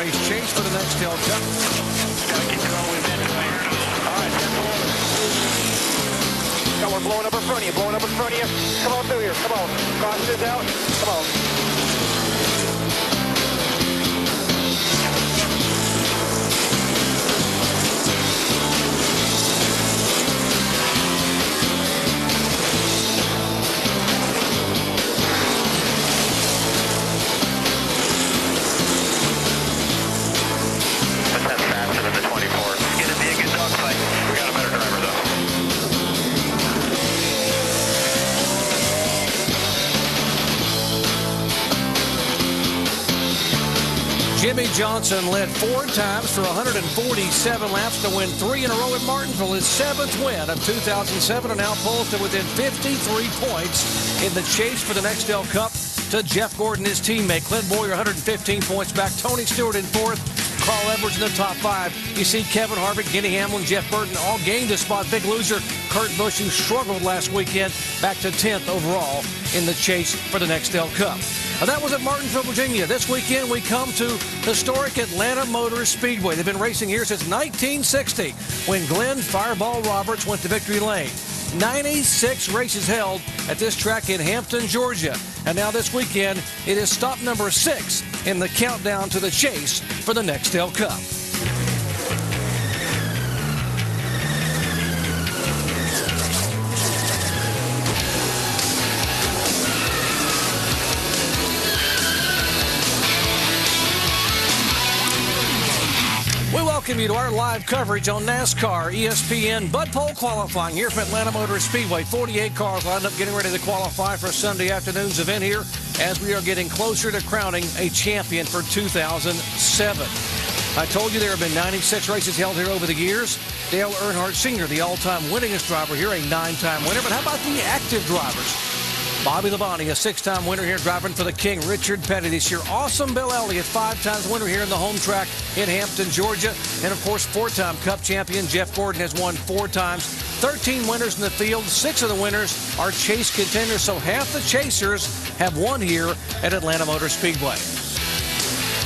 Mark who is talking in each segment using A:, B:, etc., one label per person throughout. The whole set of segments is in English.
A: 10-race chase for the Nextel Cup.
B: We're blowing up in front of you, blowing up in front of you. Come on through here, come on. Caution is out, come on. That's faster than the 24. It's going to be a good dogfight. We got a better driver though.
A: Jimmy Johnson led 4 times for 147 laps to win 3 in a row at Martinsville. His 7th win of 2007, and now pulls to within 53 points in the chase for the Nextel Cup to Jeff Gordon, his teammate. Clint Boyer, 115 points back. Tony Stewart in 4th. Carl Edwards in the top 5. You see Kevin Harvick, Denny Hamlin, Jeff Burton all gained a spot. Big loser Kurt Busch, who struggled last weekend, back to 10th overall in the chase for the Nextel Cup. Now, that was at Martinsville, Virginia. This weekend we come to historic Atlanta Motor Speedway. They've been racing here since 1960 when Glenn Fireball Roberts went to victory lane. 96 races held at this track in Hampton, Georgia. And now this weekend, it is stop number 6 in the countdown to the chase for the Nextel Cup. We welcome you to our live coverage on NASCAR, ESPN, Bud Pole qualifying here from Atlanta Motor Speedway. 48 cars lined up getting ready to qualify for Sunday afternoon's event here as we are getting closer to crowning a champion for 2007. I told you there have been 96 races held here over the years. Dale Earnhardt Sr., the all-time winningest driver here, a 9-time winner. But how about the active drivers? Bobby Labonte, a 6-time winner here driving for the King. Richard Petty this year. Awesome Bill Elliott, 5 times winner here in the home track in Hampton, Georgia. And, of course, 4-time Cup champion Jeff Gordon has won 4 times. 13 winners in the field. 6 of the winners are chase contenders, so half the chasers have won here at Atlanta Motor Speedway.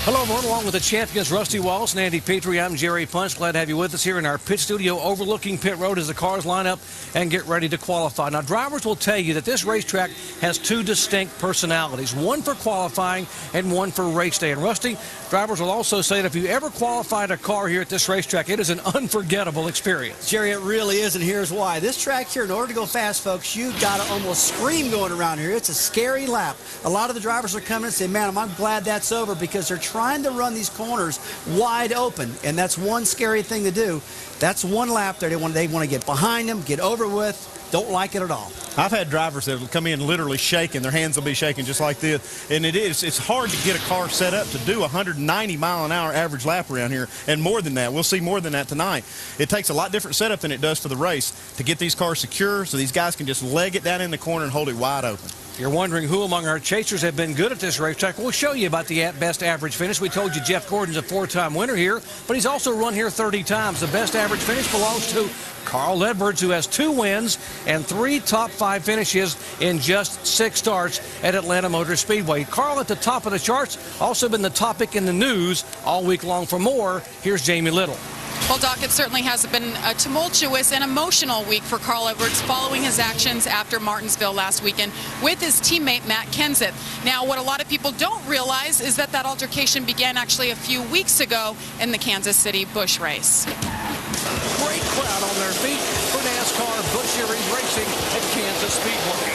A: Hello, everyone. Along with the champions Rusty Wallace and Andy Petrie, I'm Jerry Punch. Glad to have you with us here in our pit studio overlooking pit road as the cars line up and get ready to qualify. Now, drivers will tell you that this racetrack has 2 distinct personalities, one for qualifying and one for race day. And Rusty, drivers will also say that if you ever qualified a car here at this racetrack, it is an unforgettable experience.
C: Jerry, it really is, and here's why. This track here, in order to go fast, folks, you got to almost scream going around here. It's a scary lap. A lot of the drivers are coming and say, man, I'm glad that's over, because they're trying to run these corners wide open, and that's one scary thing to do. That's one lap there. They want to get behind them, get over with. Don't like it at all.
D: I've had drivers that will come in literally shaking. Their hands will be shaking just like this. And it's hard to get a car set up to do 190 mile an hour average lap around here, and more than that. We'll see more than that tonight. It takes a lot different setup than it does for the race to get these cars secure so these guys can just leg it down in the corner and hold it wide open.
A: You're wondering who among our chasers have been good at this racetrack. We'll show you about the best average finish. We told you Jeff Gordon's a 4-time winner here, but he's also run here 30 times. The best average finish belongs to Carl Edwards, who has 2 wins and 3 top 5 finishes in just 6 starts at Atlanta Motor Speedway. Carl at the top of the charts, also been the topic in the news all week long. For more, here's Jamie Little.
E: Well, Doc, it certainly has been a tumultuous and emotional week for Carl Edwards following his actions after Martinsville last weekend with his teammate Matt Kenseth. Now, what a lot of people don't realize is that altercation began actually a few weeks ago in the Kansas City Busch race.
A: Great crowd on their feet for NASCAR Busch Series racing at Kansas Speedway.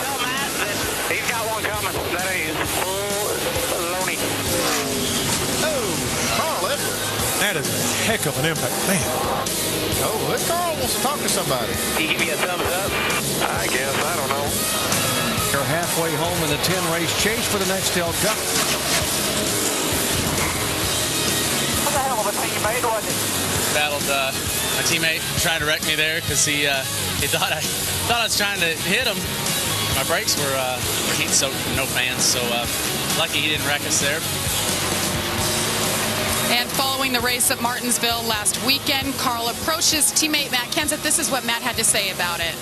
B: Tell Matt that he's got one coming. That is baloney.
F: Carl Edwards. That is a heck of an impact, man. Oh, this Carl wants to talk to somebody.
B: He give you a thumbs up? I guess. I don't know.
A: They're halfway home in the 10-race chase for the Nextel Cup.
B: What the hell of a teammate was it?
G: Battled my teammate trying to wreck me there because he thought I was trying to hit him. My brakes were heat soaked from no fans, so lucky he didn't wreck us there.
E: And following the race at Martinsville last weekend, Carl approached his teammate Matt Kenseth. This is what Matt had to say about it.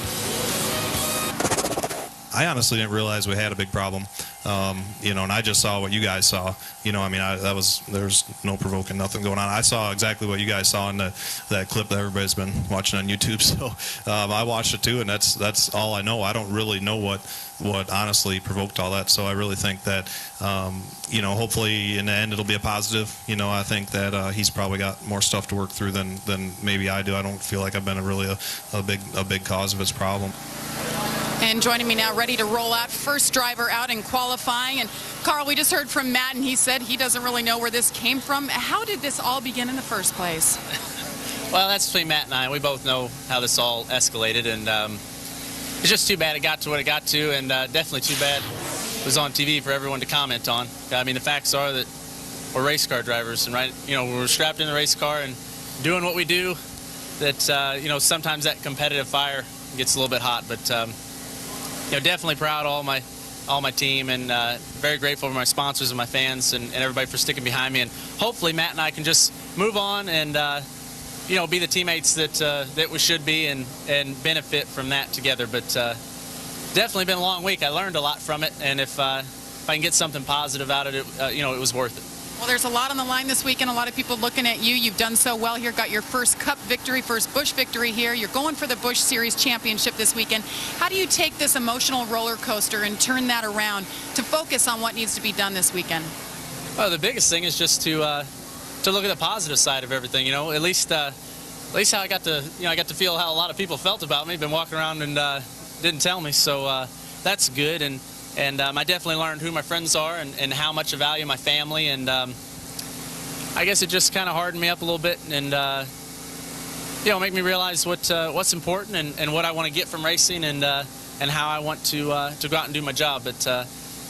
H: I honestly didn't realize we had a big problem.
F: You know, and I just saw what you guys saw. You know, I mean, there's no provoking, nothing going on. I saw exactly what you guys saw in that clip that everybody's been watching on YouTube. So I watched it too, and that's all I know. I don't really know what honestly provoked all that. So I really think that, you know, hopefully in the end it'll be a positive. You know, I think that he's probably got more stuff to work through than maybe I do. I don't feel like I've been a big cause of his problem.
E: And joining me now, ready to roll out, first driver out in qualifying. And Carl, we just heard from Matt, and he said he doesn't really know where this came from. How did this all begin in the first place?
G: Well, that's between Matt and I. We both know how this all escalated, and it's just too bad it got to what it got to, and definitely too bad it was on TV for everyone to comment on. I mean, the facts are that we're race car drivers, and we're strapped in the race car and doing what we do. That you know, sometimes that competitive fire gets a little bit hot, but you know, definitely proud of all my team, and very grateful for my sponsors and my fans and everybody for sticking behind me. And hopefully Matt and I can just move on and you know, be the teammates that we should be and benefit from that together. But definitely been a long week. I learned a lot from it, and if I can get something positive out of it, you know, it was worth it.
E: Well, there's a lot on the line this weekend. A lot of people looking at you. You've done so well here. Got your first Cup victory, first Busch victory here. You're going for the Busch Series championship this weekend. How do you take this emotional roller coaster and turn that around to focus on what needs to be done this weekend?
G: Well, the biggest thing is just to look at the positive side of everything. You know, at least how I got to feel how a lot of people felt about me. Been walking around and didn't tell me, so that's good. And I definitely learned who my friends are and how much I value my family. And I guess it just kind of hardened me up a little bit and, you know, make me realize what's important and what I want to get from racing and how I want to go out and do my job. But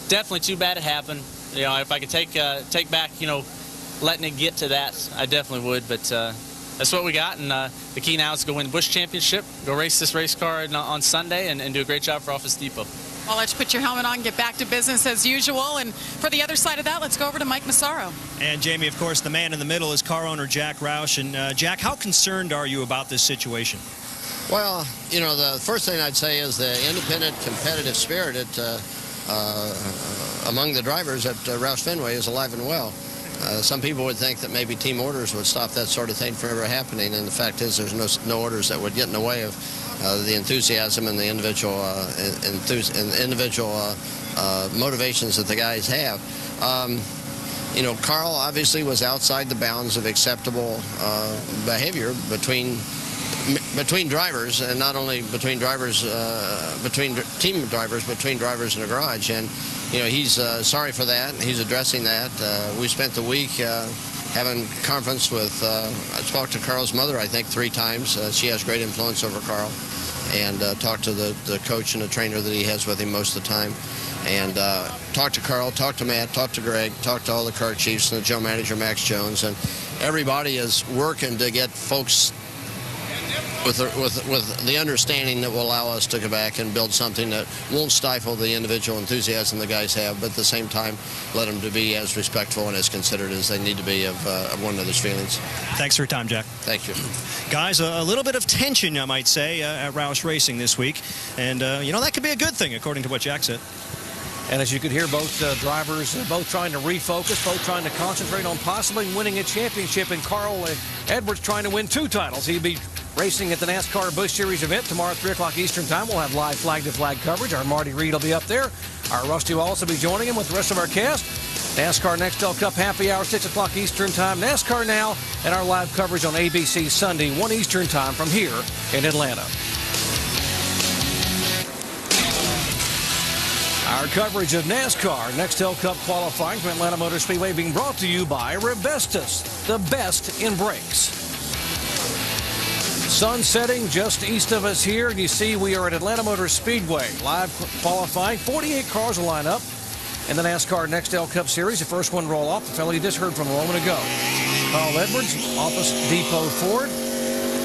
G: definitely too bad it happened. You know, if I could take back, you know, letting it get to that, I definitely would. But that's what we got. And the key now is to go win the Busch Championship, go race this race car on Sunday, and do a great job for Office Depot.
E: Well, let's put your helmet on, get back to business as usual. And for the other side of that, let's go over to Mike Massaro.
H: And, Jamie, of course, the man in the middle is car owner Jack Roush. And, Jack, how concerned are you about this situation?
I: Well, you know, the first thing I'd say is the independent, competitive spirit among the drivers at Roush Fenway is alive and well. Some people would think that maybe team orders would stop that sort of thing from ever happening, and the fact is there's no orders that would get in the way of the enthusiasm and the individual motivations that the guys have. You know, Carl obviously was outside the bounds of acceptable behavior between drivers, and not only between drivers, between team drivers, between drivers in the garage. And you know, he's sorry for that. He's addressing that. We spent the week having conference with, I spoke to Carl's mother, I think, 3 times. She has great influence over Carl. And talked to the coach and the trainer that he has with him most of the time. And talked to Carl, talked to Matt, talked to Greg, talked to all the car chiefs and the general manager, Max Jones. And everybody is working to get folks with the understanding that will allow us to go back and build something that won't stifle the individual enthusiasm the guys have, but at the same time let them to be as respectful and as considerate as they need to be of one another's feelings.
H: Thanks for your time, Jack.
I: Thank you.
H: Guys, a little bit of tension, I might say, at Roush Racing this week. And, you know, that could be a good thing, according to what Jack said.
A: And as you could hear, both drivers both trying to refocus, both trying to concentrate on possibly winning a championship, and Carl Edwards trying to win 2 titles. He'll be racing at the NASCAR Busch Series event tomorrow at 3 o'clock Eastern Time. We'll have live flag-to-flag coverage. Our Marty Reed will be up there. Our Rusty will also be joining him with the rest of our cast. NASCAR Nextel Cup Happy Hour, 6 o'clock Eastern Time. NASCAR Now, and our live coverage on ABC Sunday, 1 Eastern Time from here in Atlanta. Our coverage of NASCAR Nextel Cup qualifying from Atlanta Motor Speedway being brought to you by Rebestos, the best in brakes. Sun setting just east of us here, and you see we are at Atlanta Motor Speedway. Live qualifying, 48 cars will line up in the NASCAR Nextel Cup Series. The first one roll off, the fellow you just heard from a moment ago. Carl Edwards, Office Depot Ford.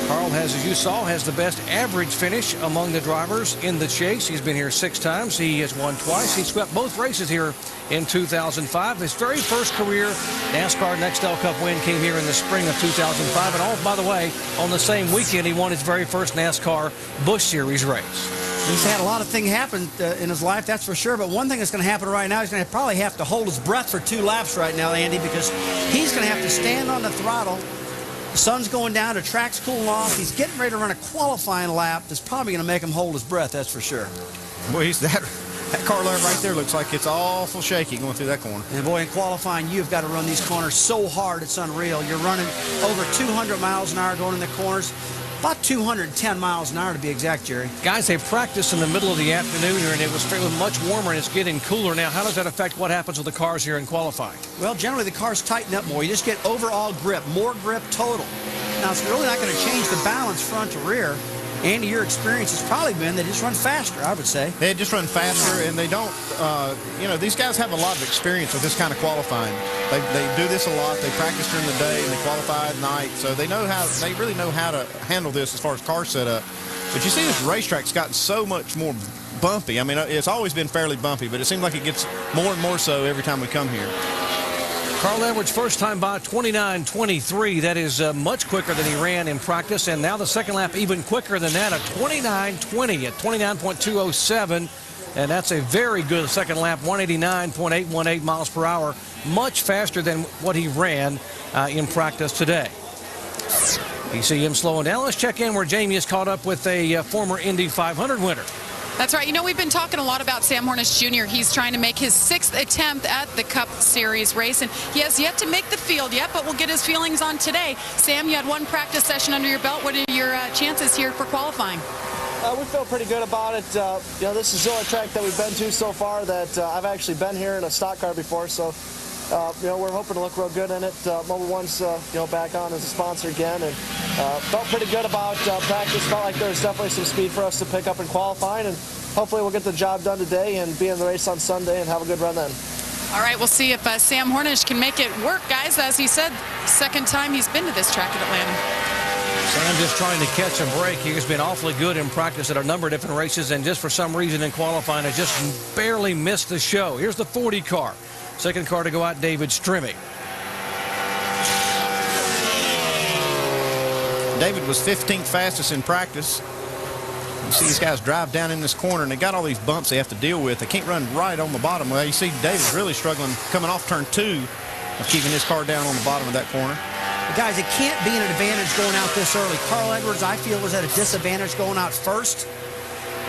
A: Carl has, as you saw, has the best average finish among the drivers in the chase. He's been here 6 times. He has won twice. He swept both races here in 2005. His very first career NASCAR Nextel Cup win came here in the spring of 2005. And all, by the way, on the same weekend, he won his very first NASCAR Busch Series race.
C: He's had a lot of things happen in his life, that's for sure. But one thing that's going to happen right now, he's going to probably have to hold his breath for 2 laps right now, Andy, because he's going to have to stand on the throttle. The sun's going down, the track's cooling off. He's getting ready to run a qualifying lap that's probably going to make him hold his breath, that's for sure.
D: Boy, that car right there looks like it's awful shaky going through that corner.
C: And boy, in qualifying, you've got to run these corners so hard, it's unreal. You're running over 200 miles an hour going in the corners. About 210 miles an hour to be exact, Jerry.
A: Guys, they practiced in the middle of the afternoon here, and it was much warmer, and it's getting cooler now. How does that affect what happens with the cars here in qualifying?
C: Well, generally the cars tighten up more. You just get overall grip, more grip total. Now, it's really not going to change the balance front to rear. Andy, your experience has probably been they just run faster, I would say.
D: They just run faster, and they don't, these guys have a lot of experience with this kind of qualifying. They do this a lot. They practice during the day, and they qualify at night. So they really know how to handle this as far as car setup. But you see this racetrack's gotten so much more bumpy. I mean, it's always been fairly bumpy, but it seems like it gets more and more so every time we come here.
A: Carl Edwards, first time by 29.23. That is much quicker than he ran in practice. And now the second lap even quicker than that, at 29.20 at 29.207. And that's a very good second lap, 189.818 miles per hour. Much faster than what he ran in practice today. You see him slowing down. Let's check in where Jamie is caught up with a former Indy 500 winner.
E: That's right. You know, we've been talking a lot about Sam Hornish Jr. He's trying to make his 6th attempt at the Cup Series race, and he has yet to make the field yet, but we'll get his feelings on today. Sam, you had one practice session under your belt. What are your chances here for qualifying?
J: We feel pretty good about it. This is the only track that we've been to so far that I've actually been here in a stock car before, so we're hoping to look real good in it. Mobil One's back on as a sponsor again, and felt pretty good about practice. Felt like there was definitely some speed for us to pick up in qualifying, and hopefully we'll get the job done today and be in the race on Sunday and have a good run then.
E: All right, we'll see if Sam Hornish can make it work, guys. As he said, second time he's been to this track at Atlanta.
A: Sam just trying to catch a break. He's been awfully good in practice at a number of different races, and just for some reason in qualifying has just barely missed the show. Here's the 40 car. Second car to go out, David Strimmy.
D: David was 15th fastest in practice. You see these guys drive down in this corner, and they got all these bumps they have to deal with. They can't run right on the bottom. Well, you see David's really struggling coming off turn 2 of keeping his car down on the bottom of that corner.
C: But guys, it can't be an advantage going out this early. Carl Edwards, I feel, was at a disadvantage going out first.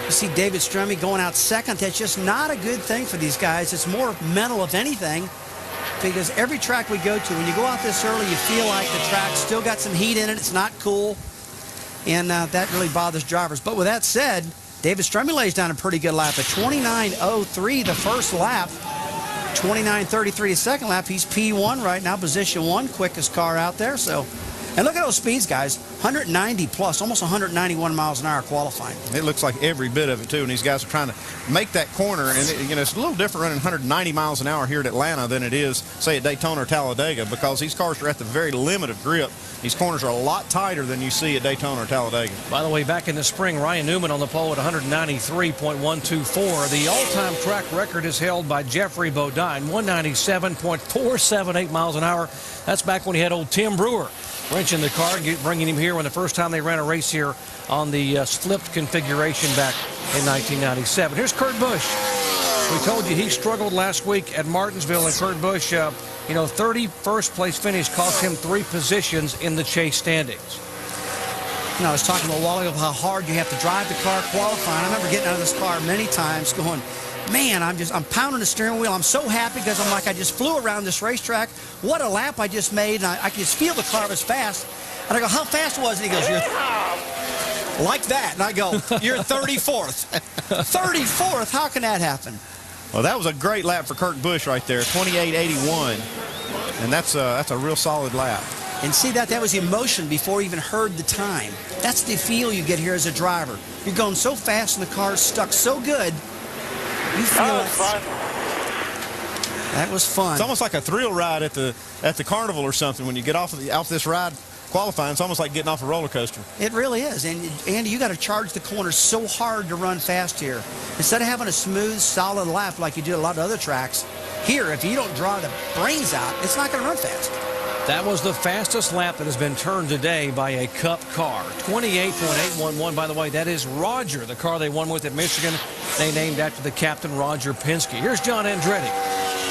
C: You see David Strimmy going out second. That's just not a good thing for these guys. It's more mental, if anything, because every track we go to, when you go out this early, you feel like the track's still got some heat in it. It's not cool, and that really bothers drivers. But with that said, David Strimmy lays down a pretty good lap at 29.03 the first lap, 29.33 the second lap. He's P1 right now, position 1, quickest car out there. So, and look at those speeds, guys. 190 plus, almost 191 miles an hour qualifying.
D: It looks like every bit of it, too, and these guys are trying to make that corner. And, it's a little different running 190 miles an hour here at Atlanta than it is, say, at Daytona or Talladega, because these cars are at the very limit of grip. These corners are a lot tighter than you see at Daytona or Talladega.
A: By the way, back in the spring, Ryan Newman on the pole at 193.124. The all-time track record is held by Jeffrey Bodine, 197.478 miles an hour. That's back when he had old Tim Brewer wrenching the car and bringing him here when the first time they ran a race here on the flipped configuration back in 1997. Here's Kurt Busch. We told you he struggled last week at Martinsville, and Kurt Busch, 31st place finish cost him 3 positions in the chase standings.
C: I was talking a while ago about how hard you have to drive the car qualifying. I remember getting out of this car many times going, man, I'm pounding the steering wheel. I'm so happy because I'm like, I just flew around this racetrack. What a lap I just made. And I could just feel the car was fast. And I go, how fast was it? And he goes, you're like that. And I go, you're 34th. 34th? How can that happen?
D: Well, that was a great lap for Kurt Busch right there, 28.81. And that's a real solid lap.
C: And see that was emotion before you even heard the time. That's the feel you get here as a driver. You're going so fast and the car's stuck so good. You feel that was fun.
D: It's almost like a thrill ride at the carnival or something. When you get off this ride qualifying, it's almost like getting off a roller coaster.
C: It really is. And Andy, you got to charge the corners so hard to run fast here. Instead of having a smooth, solid lap like you do at a lot of other tracks, here, if you don't draw the brains out, it's not going to run fast.
A: That was the fastest lap that has been turned today by a Cup car. 28.811. By the way, that is Roger, the car they won with at Michigan. They named after the captain, Roger Penske. Here's John Andretti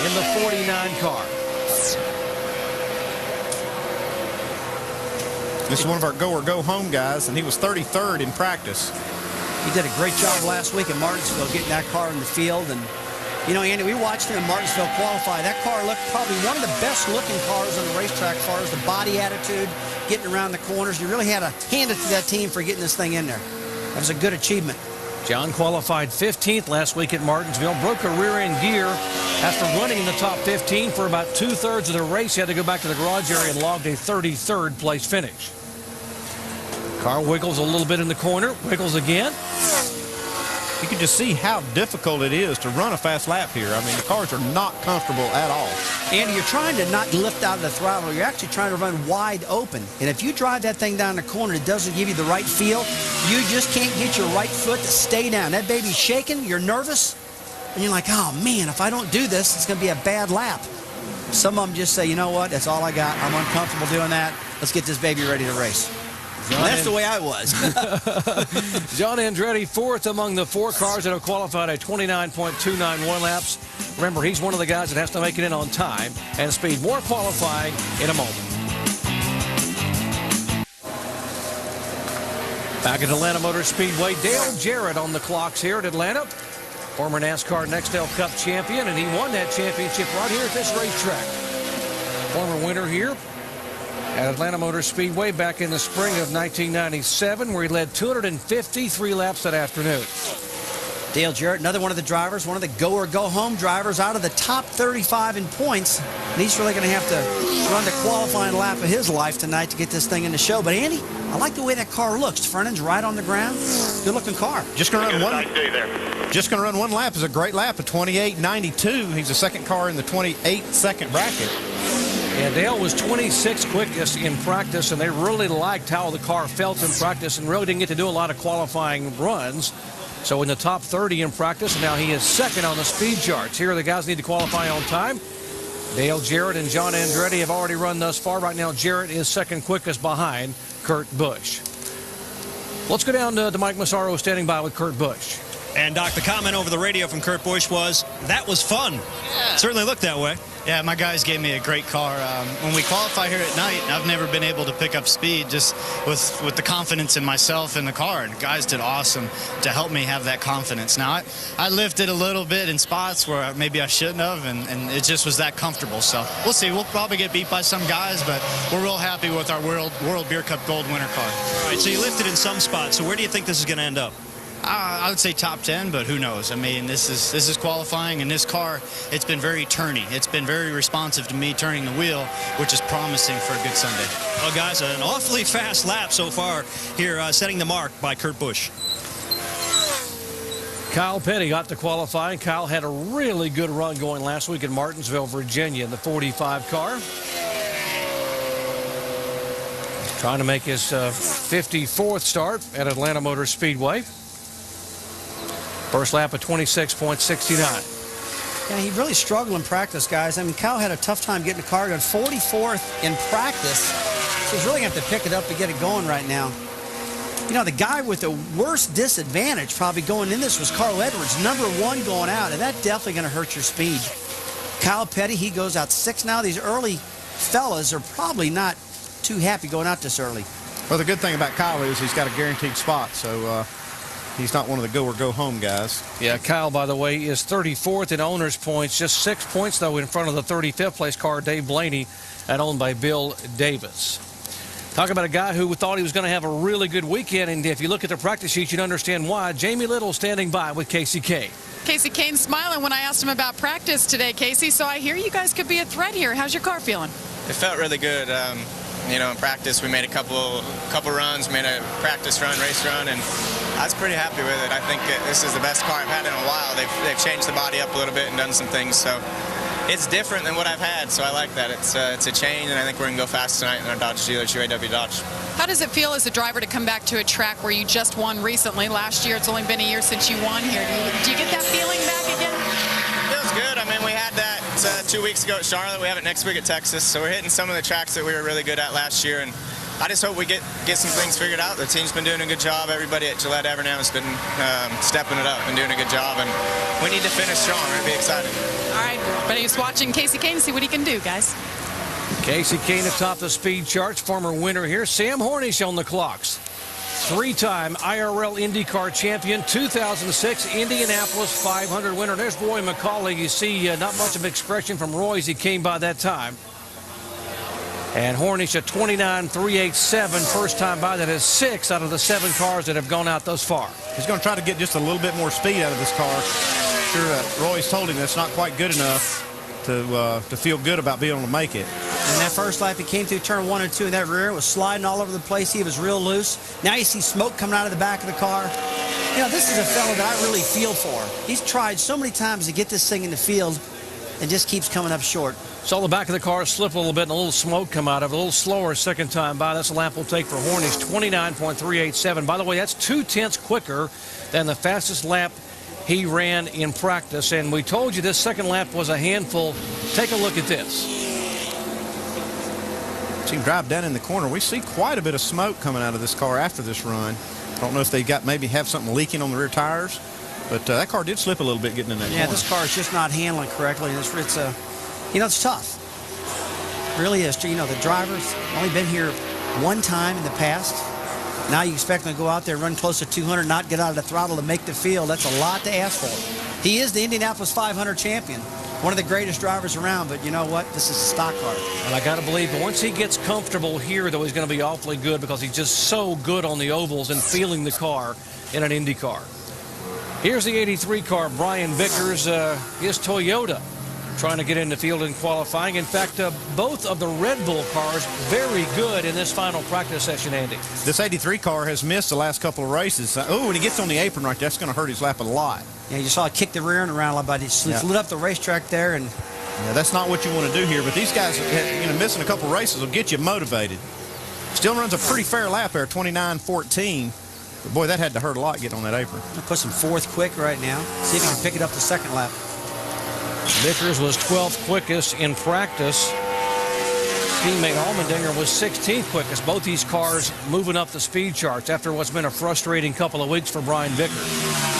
A: in the 49 car.
D: This is one of our go or go home guys, and he was 33rd in practice.
C: He did a great job last week in Martinsville getting that car in the field. And, you know, Andy, we watched him in Martinsville qualify. That car looked probably one of the best looking cars on the racetrack as far as the body attitude, getting around the corners. You really had to hand it to that team for getting this thing in there. That was a good achievement.
A: John qualified 15th last week at Martinsville, broke a rear-end gear after running in the top 15 for about 2/3 of the race. He had to go back to the garage area and logged a 33rd place finish. Car wiggles a little bit in the corner, wiggles again.
D: You can just see how difficult it is to run a fast lap here. I mean, the cars are not comfortable at all.
C: Andy, you're trying to not lift out of the throttle. You're actually trying to run wide open. And if you drive that thing down the corner, it doesn't give you the right feel. You just can't get your right foot to stay down. That baby's shaking. You're nervous. And you're like, oh, man, if I don't do this, it's going to be a bad lap. Some of them just say, you know what, that's all I got. I'm uncomfortable doing that. Let's get this baby ready to race. That's the way I was.
A: John Andretti, 4th among the 4 cars that have qualified at 29.291 laps. Remember, he's one of the guys that has to make it in on time and speed. More qualifying in a moment. Back at Atlanta Motor Speedway, Dale Jarrett on the clocks here at Atlanta. Former NASCAR Nextel Cup champion, and he won that championship right here at this racetrack. Former winner here at Atlanta Motor Speedway back in the spring of 1997, where he led 253 laps that afternoon.
C: Dale Jarrett, another one of the drivers, one of the go or go home drivers out of the top 35 in points. And he's really going to have to run the qualifying lap of his life tonight to get this thing in the show. But Andy, I like the way that car looks. Front end's right on the ground. Good looking car.
D: Just going to run one lap. Is a great lap of 28.92. He's the second car in the 28-second bracket.
A: And Dale was 26th quickest in practice, and they really liked how the car felt in practice and really didn't get to do a lot of qualifying runs. So in the top 30 in practice, and now he is second on the speed charts. Here are the guys who need to qualify on time. Dale Jarrett and John Andretti have already run thus far. Right now, Jarrett is second quickest behind Kurt Busch. Let's go down to Mike Massaro standing by with Kurt Busch.
H: And, Doc, the comment over the radio from Kurt Busch was, that was fun. Yeah. Certainly looked that way.
K: Yeah, my guys gave me a great car. When we qualify here at night, I've never been able to pick up speed just with the confidence in myself and the car. And the guys did awesome to help me have that confidence. Now, I lifted a little bit in spots where maybe I shouldn't have, and it just was that comfortable. So we'll see. We'll probably get beat by some guys, but we're real happy with our World Beer Cup Gold winner car.
H: All right, so you lifted in some spots. So where do you think this is going to end up?
K: I would say top 10, but who knows? I mean, this is qualifying, and this car, it's been very turny. It's been very responsive to me turning the wheel, which is promising for a good Sunday.
H: Well, guys, an awfully fast lap so far here, setting the mark by Kurt Busch.
A: Kyle Petty got to qualify, and Kyle had a really good run going last week in Martinsville, Virginia, in the 45 car. Trying to make his 54th start at Atlanta Motor Speedway. First lap of 26.69.
C: Yeah, he really struggled in practice, guys. I mean, Kyle had a tough time getting the car going. 44th in practice. So he's really going to have to pick it up to get it going right now. You know, the guy with the worst disadvantage probably going in this was Carl Edwards, #1 going out, and that's definitely going to hurt your speed. Kyle Petty, he goes out 6th now. These early fellas are probably not too happy going out this early.
D: Well, the good thing about Kyle is he's got a guaranteed spot, so he's not one of the go or go home guys.
A: Yeah, Kyle, by the way, is 34th in owner's points, just 6 points, though, in front of the 35th place car, Dave Blaney, and owned by Bill Davis. Talk about a guy who thought he was going to have a really good weekend, and if you look at the practice sheet, you'd understand why. Jamie Little standing by with Casey Kane.
E: Casey Kane smiling when I asked him about practice today, Casey, so I hear you guys could be a threat here. How's your car feeling?
L: It felt really good. You know, in practice, we made a couple runs, made a practice run, race run, and I was pretty happy with it. I think this is the best car I've had in a while. They've changed the body up a little bit and done some things, so it's different than what I've had, so I like that. It's a change, and I think we're going to go fast tonight in our Dodge dealers, UAW Dodge.
E: How does it feel as a driver to come back to a track where you just won recently? Last year, it's only been a year since you won here. Do you get that feeling back again?
L: It feels good. I mean, we had that 2 weeks ago at Charlotte. We have it next week at Texas. So we're hitting some of the tracks that we were really good at last year. And I just hope we get some things figured out. The team's been doing a good job. Everybody at Gillette Evernham has been stepping it up and doing a good job. And we need to finish strong. It'll be exciting.
E: All right, everybody who's watching Casey Kane, see what he can do, guys.
A: Casey Kane atop the speed charts, former winner here. Sam Hornish on the clocks. 3-time IRL IndyCar champion, 2006 Indianapolis 500 winner. There's Roy McCauley. You see not much of expression from Roy as he came by that time. And Hornish at 29.387, first time by. That is 6 out of the 7 cars that have gone out thus far.
D: He's going to try to get just a little bit more speed out of this car. Sure, Roy's told him that's not quite good enough to feel good about being able to make it.
C: And that first lap, he came through turn 1 and 2 in that rear. It was sliding all over the place. He was real loose. Now you see smoke coming out of the back of the car. You know, this is a fellow that I really feel for. He's tried so many times to get this thing in the field and just keeps coming up short.
A: Saw the back of the car slip a little bit and a little smoke come out of it. A little slower second time by. That's a lap we'll take for Hornish, 29.387. By the way, that's 0.2 quicker than the fastest lap he ran in practice. And we told you this second lap was a handful. Take a look at this.
D: See him drive down in the corner. We see quite a bit of smoke coming out of this car after this run. I don't know if they maybe have something leaking on the rear tires, but that car did slip a little bit getting in that corner.
C: Yeah, this car is just not handling correctly. It's you know, it's tough. It really is. You know, the driver's only been here one time in the past. Now you expect them to go out there, run close to 200, not get out of the throttle to make the field. That's a lot to ask for. He is the Indianapolis 500 champion. One of the greatest drivers around, but you know what? This is a stock car.
A: And I got to believe that once he gets comfortable here, though, he's going to be awfully good because he's just so good on the ovals and feeling the car in an Indy car. Here's the 83 car, Brian Vickers, his Toyota, trying to get in the field in qualifying. In fact, both of the Red Bull cars very good in this final practice session, Andy.
D: This 83 car has missed the last couple of races. Oh, when he gets on the apron right there, that's going to hurt his lap a lot.
C: Yeah, you saw it kick the rear end around a lot, but he lit up the racetrack there. And
D: yeah, that's not what you want to do here. But these guys, you know, missing a couple of races will get you motivated. Still runs a pretty fair lap there, 29.14. But boy, that had to hurt a lot getting on that apron.
C: I'll put some 4th quick right now. See if he can pick it up the second lap.
A: Vickers was 12th quickest in practice. Teammate Allmendinger was 16th quickest. Both these cars moving up the speed charts after what's been a frustrating couple of weeks for Brian Vickers.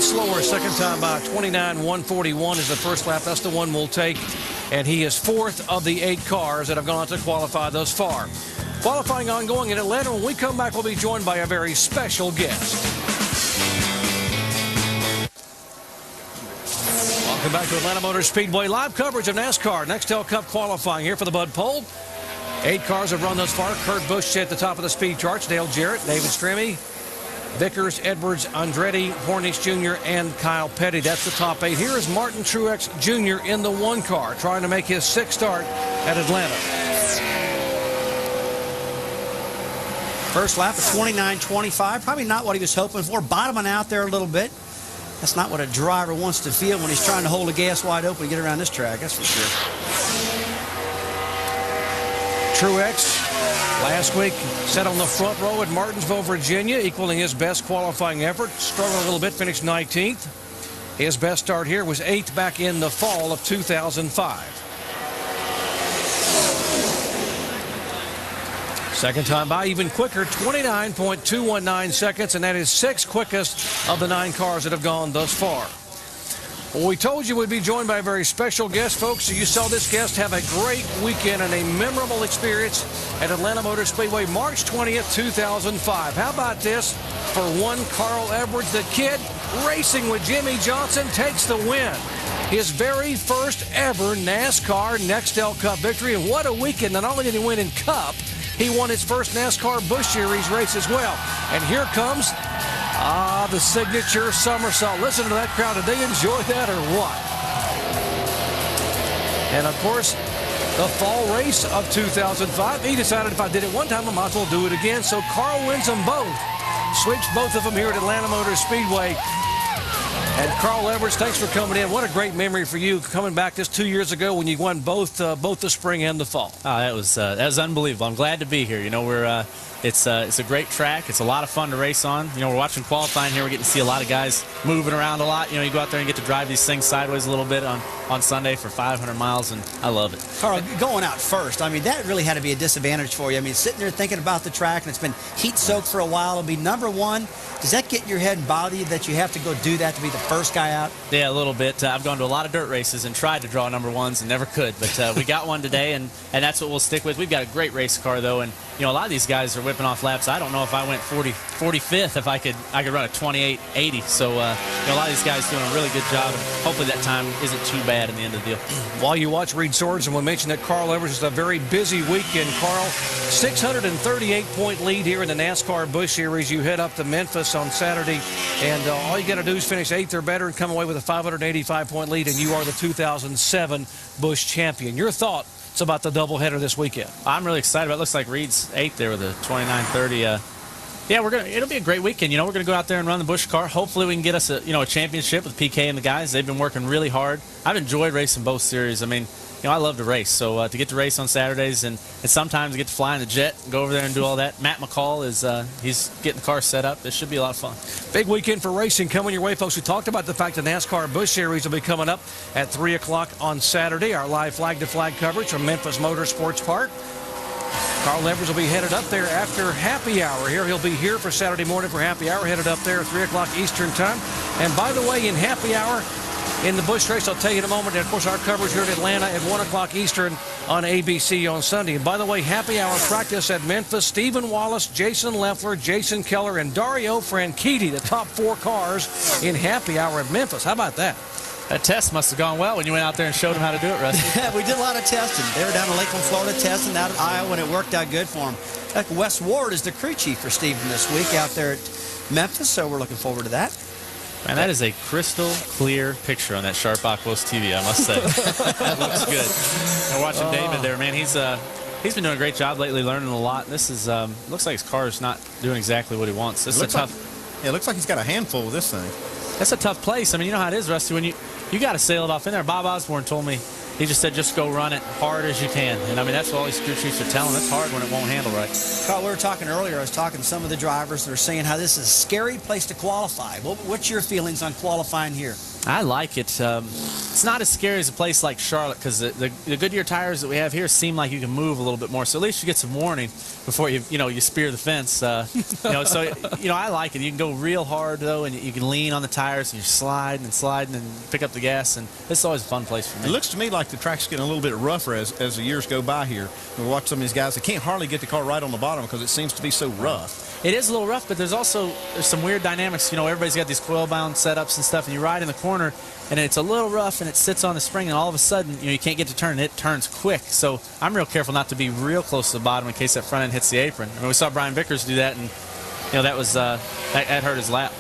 A: Slower second time by. 29.141 is the first lap. That's the one we'll take. And he is 4th of the 8 cars that have gone to qualify thus far. Qualifying ongoing in Atlanta. When we come back, we'll be joined by a very special guest. Welcome back to Atlanta Motor Speedway. Live coverage of NASCAR Nextel Cup qualifying here for the Bud Pole. 8 cars have run thus far. Kurt Busch at the top of the speed charts. Dale Jarrett, David Stremme, Vickers, Edwards, Andretti, Hornish Jr., and Kyle Petty. That's the top 8. Here is Martin Truex Jr. in the 1 car, trying to make his 6th start at Atlanta.
C: First lap of 29.25. Probably not what he was hoping for. Bottoming out there a little bit. That's not what a driver wants to feel when he's trying to hold the gas wide open and get around this track, that's for sure.
A: Truex last week sat on the front row at Martinsville, Virginia, equaling his best qualifying effort. Struggled a little bit, finished 19th. His best start here was 8th back in the fall of 2005. Second time by, even quicker, 29.219 seconds, and that is 6th quickest of the 9 cars that have gone thus far. Well, we told you we'd be joined by a very special guest, folks. So you saw this guest have a great weekend and a memorable experience at Atlanta Motor Speedway, March 20th, 2005. How about this? For one, Carl Edwards, the kid racing with Jimmy Johnson, takes the win. His very first ever NASCAR Nextel Cup victory. And what a weekend. Not only did he win in Cup, he won his first NASCAR Busch Series race as well. And here comes the signature somersault. Listen to that crowd. Did they enjoy that or what? And, of course, the fall race of 2005. He decided if I did it one time, I might as well do it again. So Carl wins them both. Sweeps both of them here at Atlanta Motor Speedway. And Carl Edwards, thanks for coming in. What a great memory for you coming back just 2 years ago when you won both the spring and the fall.
G: Oh, that was unbelievable. I'm glad to be here. You know, it's a great track. It's a lot of fun to race on. You know, we're watching qualifying here. We're getting to see a lot of guys moving around a lot. You know, you go out there and get to drive these things sideways a little bit on Sunday for 500 miles, and I love it.
C: Carl, going out first, I mean, that really had to be a disadvantage for you. I mean, sitting there thinking about the track, and it's been heat-soaked for a while. It'll be number one. Does that get in your head and bother you that you have to go do that to be the first guy out?
G: Yeah, a little bit. I've gone to a lot of dirt races and tried to draw number ones and never could, but we got one today, and that's what we'll stick with. We've got a great race car, though, and you know, a lot of these guys are whipping off laps. I don't know if I went 45th if I could run a 28.80. So you know, a lot of these guys doing a really good job, and hopefully that time isn't too bad in the end of the deal.
A: While you watch Reed Swords, and we'll mention that Carl Edwards is a very busy weekend. Carl, 638-point lead here in the NASCAR Busch Series. You head up to Memphis on Saturday, and all you got to do is finish 8th or better and come away with a 585-point lead, and you are the 2007 Busch champion. Your thoughts about the doubleheader this weekend?
G: I'm really excited about it. Looks like Reed's 8th there with a 29.30. Yeah, it'll be a great weekend. You know, we're gonna go out there and run the Busch car. Hopefully we can get us a championship with PK and the guys. They've been working really hard. I've enjoyed racing both series. I mean, you know, I love to race. So to get to race on Saturdays and sometimes get to fly in the jet and go over there and do all that. Matt McCall is he's getting the car set up. This should be a lot of fun.
A: Big weekend for racing coming your way, folks. We talked about the fact the NASCAR Busch Series will be coming up at 3 o'clock on Saturday. Our live flag-to-flag coverage from Memphis Motorsports Park. Carl Edwards will be headed up there after happy hour here. He'll be here for Saturday morning for happy hour, headed up there at 3 o'clock Eastern time. And by the way, in happy hour, in the Busch race, I'll tell you in a moment, and of course our coverage here in Atlanta at 1 o'clock Eastern on ABC on Sunday. And by the way, happy hour practice at Memphis. Stephen Wallace, Jason Leffler, Jason Keller, and Dario Franchitti, the top 4 cars in happy hour at Memphis. How about that?
G: That test must have gone well when you went out there and showed them how to do it, Rusty.
C: Yeah, we did a lot of testing. They were down in Lakeland, Florida, testing out at Iowa, and it worked out good for them. Wes Ward is the crew chief for Stephen this week out there at Memphis, so we're looking forward to that.
G: Man, that is a crystal clear picture on that Sharp Aquos TV, I must say. That looks good. We're watching David there, man. He's been doing a great job lately, learning a lot. This is looks like his car is not doing exactly what he wants. This is a tough.
D: Yeah, it looks like he's got a handful of this thing.
G: That's a tough place. I mean, you know how it is, Rusty. When you got to sail it off in there. Bob Osborne told me, he just said, just go run it hard as you can. And I mean, that's what all these crew chiefs are telling. It's hard when it won't handle right.
C: Carl, we were talking earlier. I was talking to some of the drivers that are saying how this is a scary place to qualify. What's your feelings on qualifying here?
G: I like it. It's not as scary as a place like Charlotte because the Goodyear tires that we have here seem like you can move a little bit more. So at least you get some warning before you spear the fence. So I like it. You can go real hard though, and you can lean on the tires and you're sliding and pick up the gas. And it's always a fun place for me.
D: It looks to me like the track's getting a little bit rougher as the years go by here. We watch some of these guys. They can't hardly get the car right on the bottom because it seems to be so rough.
G: It is a little rough, but there's some weird dynamics. You know, everybody's got these coil-bound setups and stuff, and you ride in the corner, and it's a little rough, and it sits on the spring, and all of a sudden, you can't get to turn, and it turns quick. So I'm real careful not to be real close to the bottom in case that front end hits the apron. I mean, we saw Brian Vickers do that, and that was that hurt his lap.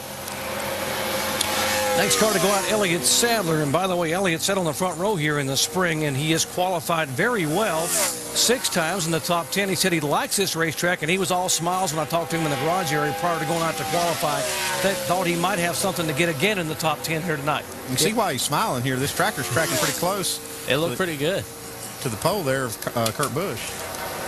A: Next car to go out, Elliott Sadler. And by the way, Elliott sat on the front row here in the spring, and he has qualified very well 6 times in the top 10. He said he likes this racetrack, and he was all smiles when I talked to him in the garage area prior to going out to qualify. That thought he might have something to get again in the top 10 here tonight.
D: You can see why he's smiling here. This tracker's tracking pretty close.
G: It looked pretty good.
D: To the pole there of Kurt Busch.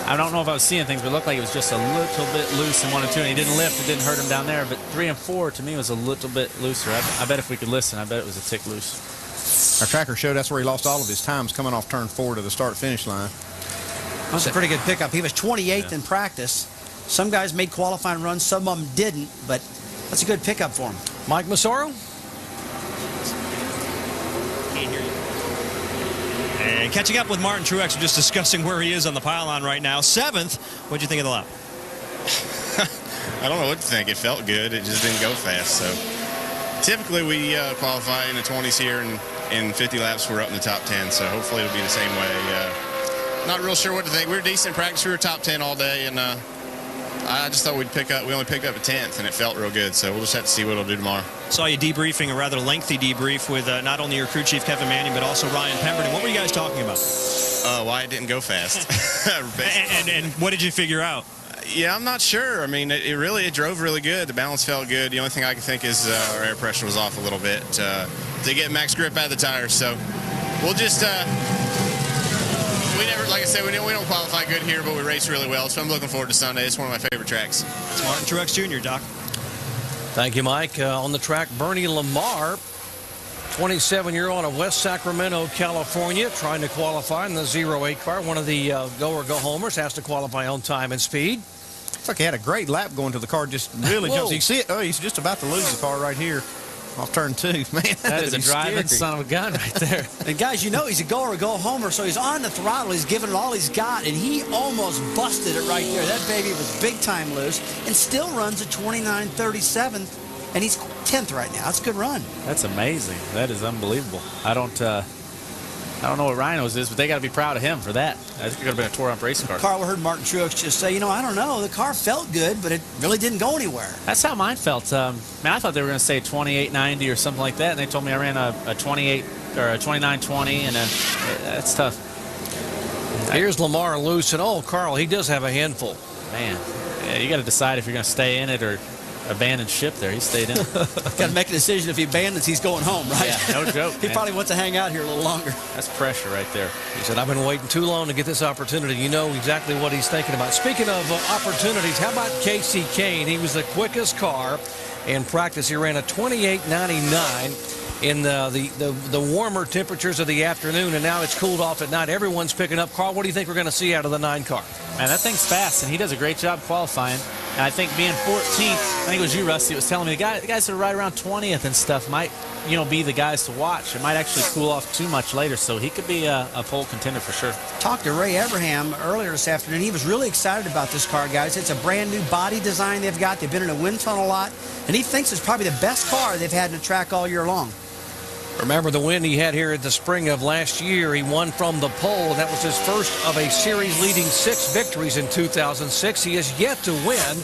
G: I don't know if I was seeing things, but it looked like it was just a little bit loose in 1 and 2, and he didn't lift. It didn't hurt him down there, but 3 and 4 to me was a little bit looser. I bet if we could listen, I bet it was a tick loose.
D: Our tracker showed that's where he lost all of his times coming off turn 4 to the start-finish line.
C: That's a pretty good pickup. He was 28th in practice. Some guys made qualifying runs, some of them didn't, but that's a good pickup for him.
A: Mike Massaro?
H: Can't hear you. And catching up with Martin Truex, just discussing where he is on the pylon right now. 7th. What'd you think of the lap?
M: I don't know what to think. It felt good. It just didn't go fast. So typically we qualify in the 20s here, and in 50 laps we're up in the top 10. So hopefully it'll be the same way. Not real sure what to think. We were decent in practice. We were top 10 all day, and I just thought we only picked up a 10th, and it felt real good. So we'll just have to see what it'll do tomorrow.
H: Saw you debriefing, a rather lengthy debrief with not only your crew chief Kevin Manning, but also Ryan Pemberton. What were you guys talking about?
M: Why it didn't go fast.
H: and what did you figure out?
M: Yeah, I'm not sure. I mean, it drove really good. The balance felt good. The only thing I can think is our air pressure was off a little bit to get max grip out of the tires. So we'll just we never, like I said, we don't qualify good here, but we race really well. So I'm looking forward to Sunday. It's one of my favorite tracks.
H: It's Martin Truex Jr., Doc.
A: Thank you, Mike. On the track, Bernie Lamar, 27-year-old of West Sacramento, California, trying to qualify in the 08 car. One of the go-or-go-homers, has to qualify on time and speed.
D: Looks like he had a great lap going to the car, just really jumps. You see it? Oh, he's just about to lose the car right here off turn 2. Man,
N: that is a driving son of a gun right there.
C: And guys, you know he's a go-or-go-homer, so he's on the throttle. He's giving it all he's got, and he almost busted it right there. That baby was big-time loose and still runs a 29.37, and he's 10th right now. That's a good run.
N: That's amazing. That is unbelievable. I don't know what Rhinos is, but they got to be proud of him for that. I think it could have been a tore-up race car.
C: Carl, we heard Martin Truex just say, I don't know. The car felt good, but it really didn't go anywhere.
N: That's how mine felt. Man, I thought they were going to say 28.90 or something like that, and they told me I ran a 28 or a 29.20, and that's tough.
A: Here's Lamar loose, and Carl, he does have a handful.
N: Man, yeah, you got to decide if you're going to stay in it or abandon ship there. He stayed in.
C: Got to make a decision. If he abandons, he's going home, right?
N: Yeah, no joke.
C: He probably wants to hang out here a little longer.
N: That's pressure right there.
A: He said, I've been waiting too long to get this opportunity. You know exactly what he's thinking about. Speaking of opportunities, how about Casey Kane? He was the quickest car in practice. He ran a 28.99 in the warmer temperatures of the afternoon, and now it's cooled off at night. Everyone's picking up. Carl, what do you think we're going to see out of the 9 car?
N: Man, that thing's fast, and he does a great job qualifying. And I think being 14th, I think it was you, Rusty, was telling me the guys that are right around 20th and stuff might, be the guys to watch. It might actually cool off too much later, so he could be a pole contender for sure.
C: Talked to Ray Abraham earlier this afternoon. He was really excited about this car, guys. It's a brand new body design they've got. They've been in a wind tunnel a lot, and he thinks it's probably the best car they've had in the track all year long.
A: Remember the win he had here at the spring of last year. He won from the pole, and that was his first of a series-leading 6 victories in 2006. He has yet to win.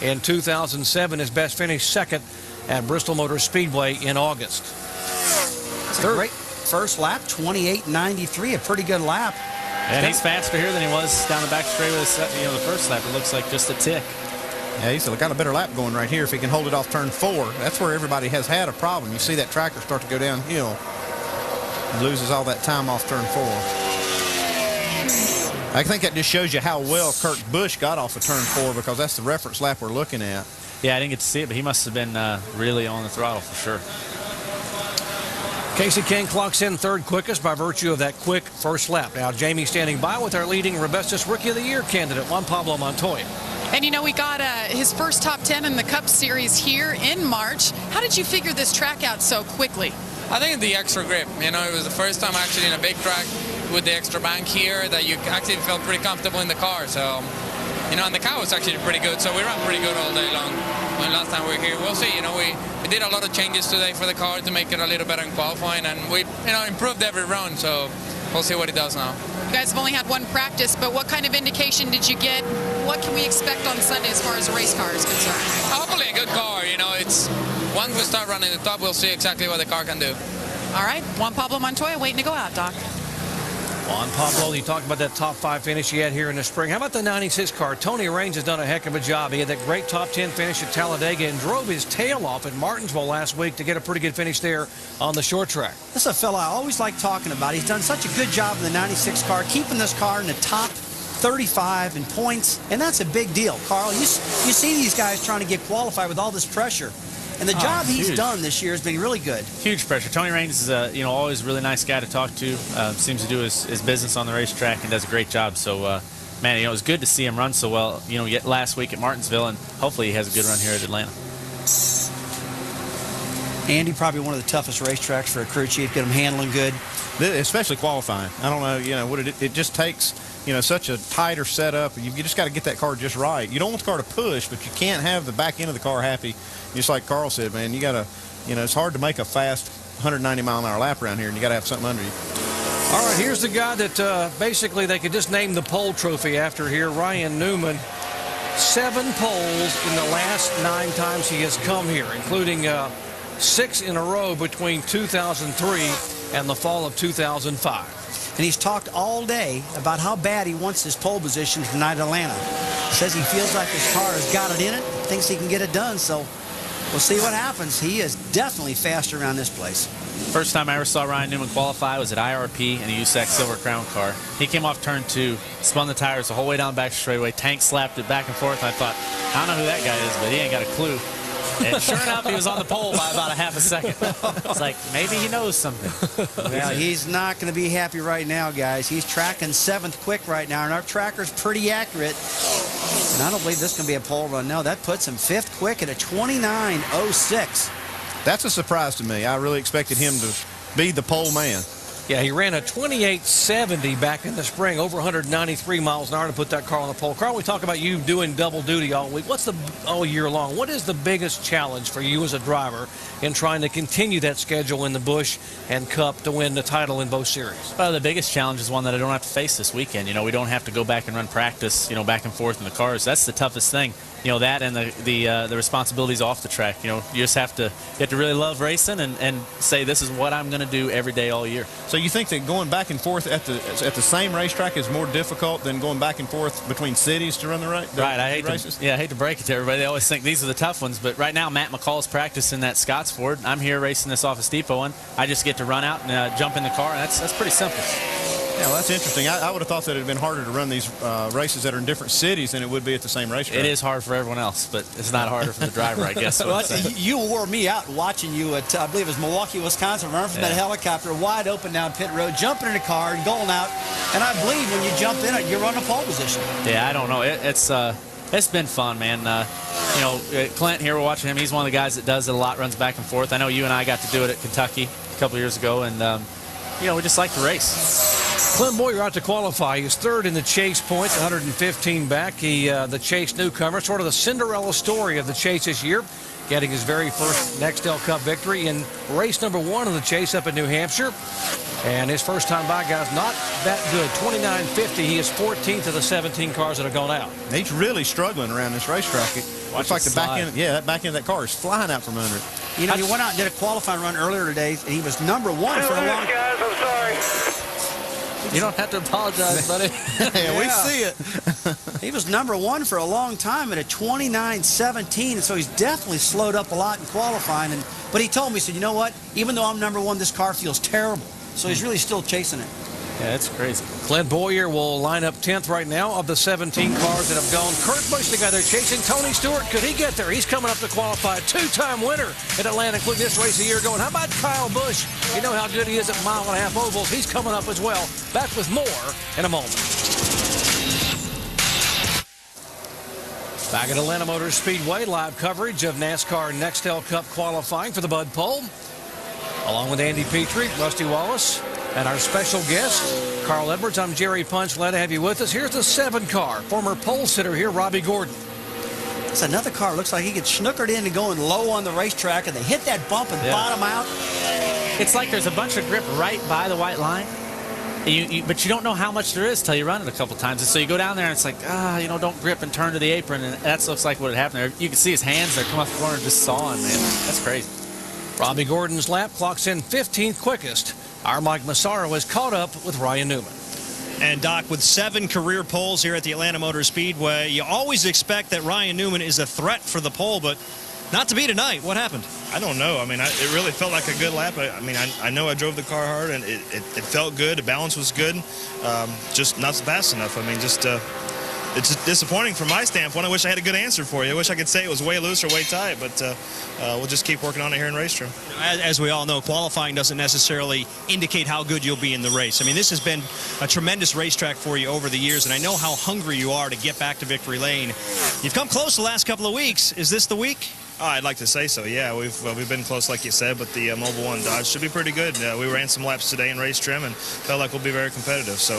A: In 2007, his best finish second at Bristol Motor Speedway in August.
C: It's a great first lap, 28.93, a pretty good lap.
N: And he's faster here than he was down the back straight with the first lap. It looks like just a tick.
D: Yeah, he's got a better lap going right here if he can hold it off turn 4. That's where everybody has had a problem. You see that tracker start to go downhill. He loses all that time off turn 4. I think that just shows you how well Kurt Busch got off of turn 4, because that's the reference lap we're looking at.
N: Yeah, I didn't get to see it, but he must have been really on the throttle for sure.
A: Casey King clocks in 3rd quickest by virtue of that quick first lap. Now, Jamie standing by with our leading Robustus Rookie of the Year candidate, Juan Pablo Montoya.
E: And we got his first top 10 in the Cup Series here in March. How did you figure this track out so quickly?
O: I think the extra grip. It was the first time actually in a big track with the extra bank here that you actually felt pretty comfortable in the car. So, and the car was actually pretty good. So we ran pretty good all day long. When last time we were here, we'll see. We did a lot of changes today for the car to make it a little better in qualifying, and we, improved every run. So we'll see what it does now.
E: You guys have only had one practice, but what kind of indication did you get? What can we expect on Sunday as far as a race car is concerned?
O: Hopefully a good car. It's once we start running the top, we'll see exactly what the car can do.
E: All right, Juan Pablo Montoya waiting to go out, Doc.
A: Juan Pablo, you talked about that top 5 finish he had here in the spring. How about the 96 car? Tony Raines has done a heck of a job. He had that great top 10 finish at Talladega and drove his tail off at Martinsville last week to get a pretty good finish there on the short track.
C: This is a fella I always like talking about. He's done such a good job in the 96 car, keeping this car in the top 35 in points, and that's a big deal. Carl, you see these guys trying to get qualified with all this pressure. And the job he's done this year has been really good.
N: Huge pressure. Tony Raines is, always a really nice guy to talk to. Seems to do his business on the racetrack and does a great job. So, man, it was good to see him run so well, last week at Martinsville, and hopefully he has a good run here at Atlanta.
C: Andy, probably one of the toughest racetracks for a crew chief. Get them handling good.
D: Especially qualifying. I don't know, what it just takes, such a tighter setup. You just got to get that car just right. You don't want the car to push, but you can't have the back end of the car happy. Just like Carl said, man, you got to, it's hard to make a fast 190-mile-an-hour lap around here, and you got to have something under you.
A: All right, here's the guy that basically they could just name the pole trophy after here, Ryan Newman. 7 poles in the last 9 times he has come here, including 6 in a row between 2003 and the fall of 2005.
C: and he's talked all day about how bad he wants his pole position tonight at Atlanta. He says he feels like his car has got it in it, thinks he can get it done, so we'll see what happens. He is definitely fast around this place.
N: First time I ever saw Ryan Newman qualify was at IRP in a USAC Silver Crown car. He came off turn 2, spun the tires the whole way down back straightaway, tank slapped it back and forth. I thought, I don't know who that guy is, but he ain't got a clue. And sure enough, he was on the pole by about a half a second. It's like, maybe he knows something.
C: Well, he's not going to be happy right now, guys. He's tracking 7th quick right now, and our tracker's pretty accurate. And I don't believe this is going to be a pole run. No, that puts him 5th quick at a 29.06.
D: That's a surprise to me. I really expected him to be the pole man.
A: Yeah, he ran a 28.70 back in the spring, over 193 miles an hour to put that car on the pole. Carl, we talk about you doing double duty all week. All year long? What is the biggest challenge for you as a driver in trying to continue that schedule in the Busch and Cup to win the title in both series?
N: Well, the biggest challenge is one that I don't have to face this weekend. You know, we don't have to go back and run practice, you know, back and forth in the cars. That's the toughest thing. You know, that and the responsibilities off the track. You know, you just have to really love racing and say, this is what I'm going to do every day all year.
D: So you think that going back and forth at the same racetrack is more difficult than going back and forth between cities to run the race?
N: Right. I hate to break it to everybody. They always think these are the tough ones, but right now Matt McCall's practicing at Scottsford. I'm here racing this Office Depot, and I just get to run out and jump in the car, and that's pretty simple.
D: Yeah, well, that's interesting. I would have thought that it had been harder to run these races that are in different cities than it would be at the same racetrack.
N: It is hard for everyone else, but it's not harder for the driver, I guess.
C: Well, you wore me out watching you at, I believe it was Milwaukee, Wisconsin, running from that helicopter wide open down pit road, jumping in a car and going out. And I believe when you jump in it, you're running a pole position.
N: Yeah, I don't know. It's been fun, man. You know, Clint here, we're watching him. He's one of the guys that does it a lot, runs back and forth. I know you and I got to do it at Kentucky a couple years ago, and, you know, we just like to race.
A: Clint Boyer out to qualify. He's 3rd in the chase points, 115 back. He, the chase newcomer, sort of the Cinderella story of the chase this year, getting his very first Nextel Cup victory in race number 1 of the chase up in New Hampshire. And his first time by, guys, not that good. 29.50. He is 14th of the 17 cars that have gone out.
D: He's really struggling around this racetrack. It looks like the back end, that back end of that car is flying out from under it.
C: You know, he went out and did a qualifying run earlier today, and he was number 1 for a long time.
B: Guys, I'm sorry.
N: You don't have to apologize, buddy.
C: Yeah, we see it. He was number 1 for a long time at a 29.17, and so he's definitely slowed up a lot in qualifying. But he told me, he said, you know what? Even though I'm number 1, this car feels terrible. So he's really still chasing it.
N: Yeah, it's crazy.
A: Clint Boyer will line up 10th right now of the 17 cars that have gone. Kurt Busch, the guy they're chasing. Tony Stewart, could he get there? He's coming up to qualify. 2-time winner at Atlanta, including this race a year ago. And how about Kyle Busch? You know how good he is at 1.5 mile ovals. He's coming up as well. Back with more in a moment. Back at Atlanta Motor Speedway, live coverage of NASCAR Nextel Cup qualifying for the Bud Pole. Along with Andy Petrie, Rusty Wallace, and our special guest, Carl Edwards. I'm Jerry Punch. Glad to have you with us. Here's the 7 car. Former pole sitter here, Robbie Gordon.
C: It's another car. Looks like he gets snookered in and going low on the racetrack, and they hit that bump and bottom out.
N: It's like there's a bunch of grip right by the white line. But you don't know how much there is till you run it a couple times. And so you go down there and it's like, you know, don't grip and turn to the apron. And that looks like what had happened there. You can see his hands there come off the corner just sawing, man. That's crazy.
A: Robbie Gordon's lap clocks in 15th quickest. Our Mike Massaro is caught up with Ryan Newman.
H: And Doc, with 7 career poles here at the Atlanta Motor Speedway, you always expect that Ryan Newman is a threat for the pole, but not to be tonight. What happened?
P: I don't know. I mean, it really felt like a good lap. I mean, I know I drove the car hard, and it felt good. The balance was good. Just not fast enough. I mean, just it's disappointing from my standpoint. I wish I had a good answer for you. I wish I could say it was way loose or way tight, but we'll just keep working on it here in race trim.
H: As we all know, qualifying doesn't necessarily indicate how good you'll be in the race. I mean, this has been a tremendous racetrack for you over the years, and I know how hungry you are to get back to victory lane. You've come close the last couple of weeks. Is this the week?
P: Oh, I'd like to say so, yeah. We've been close, like you said, but the Mobile One Dodge should be pretty good. We ran some laps today in race trim and felt like we'll be very competitive. So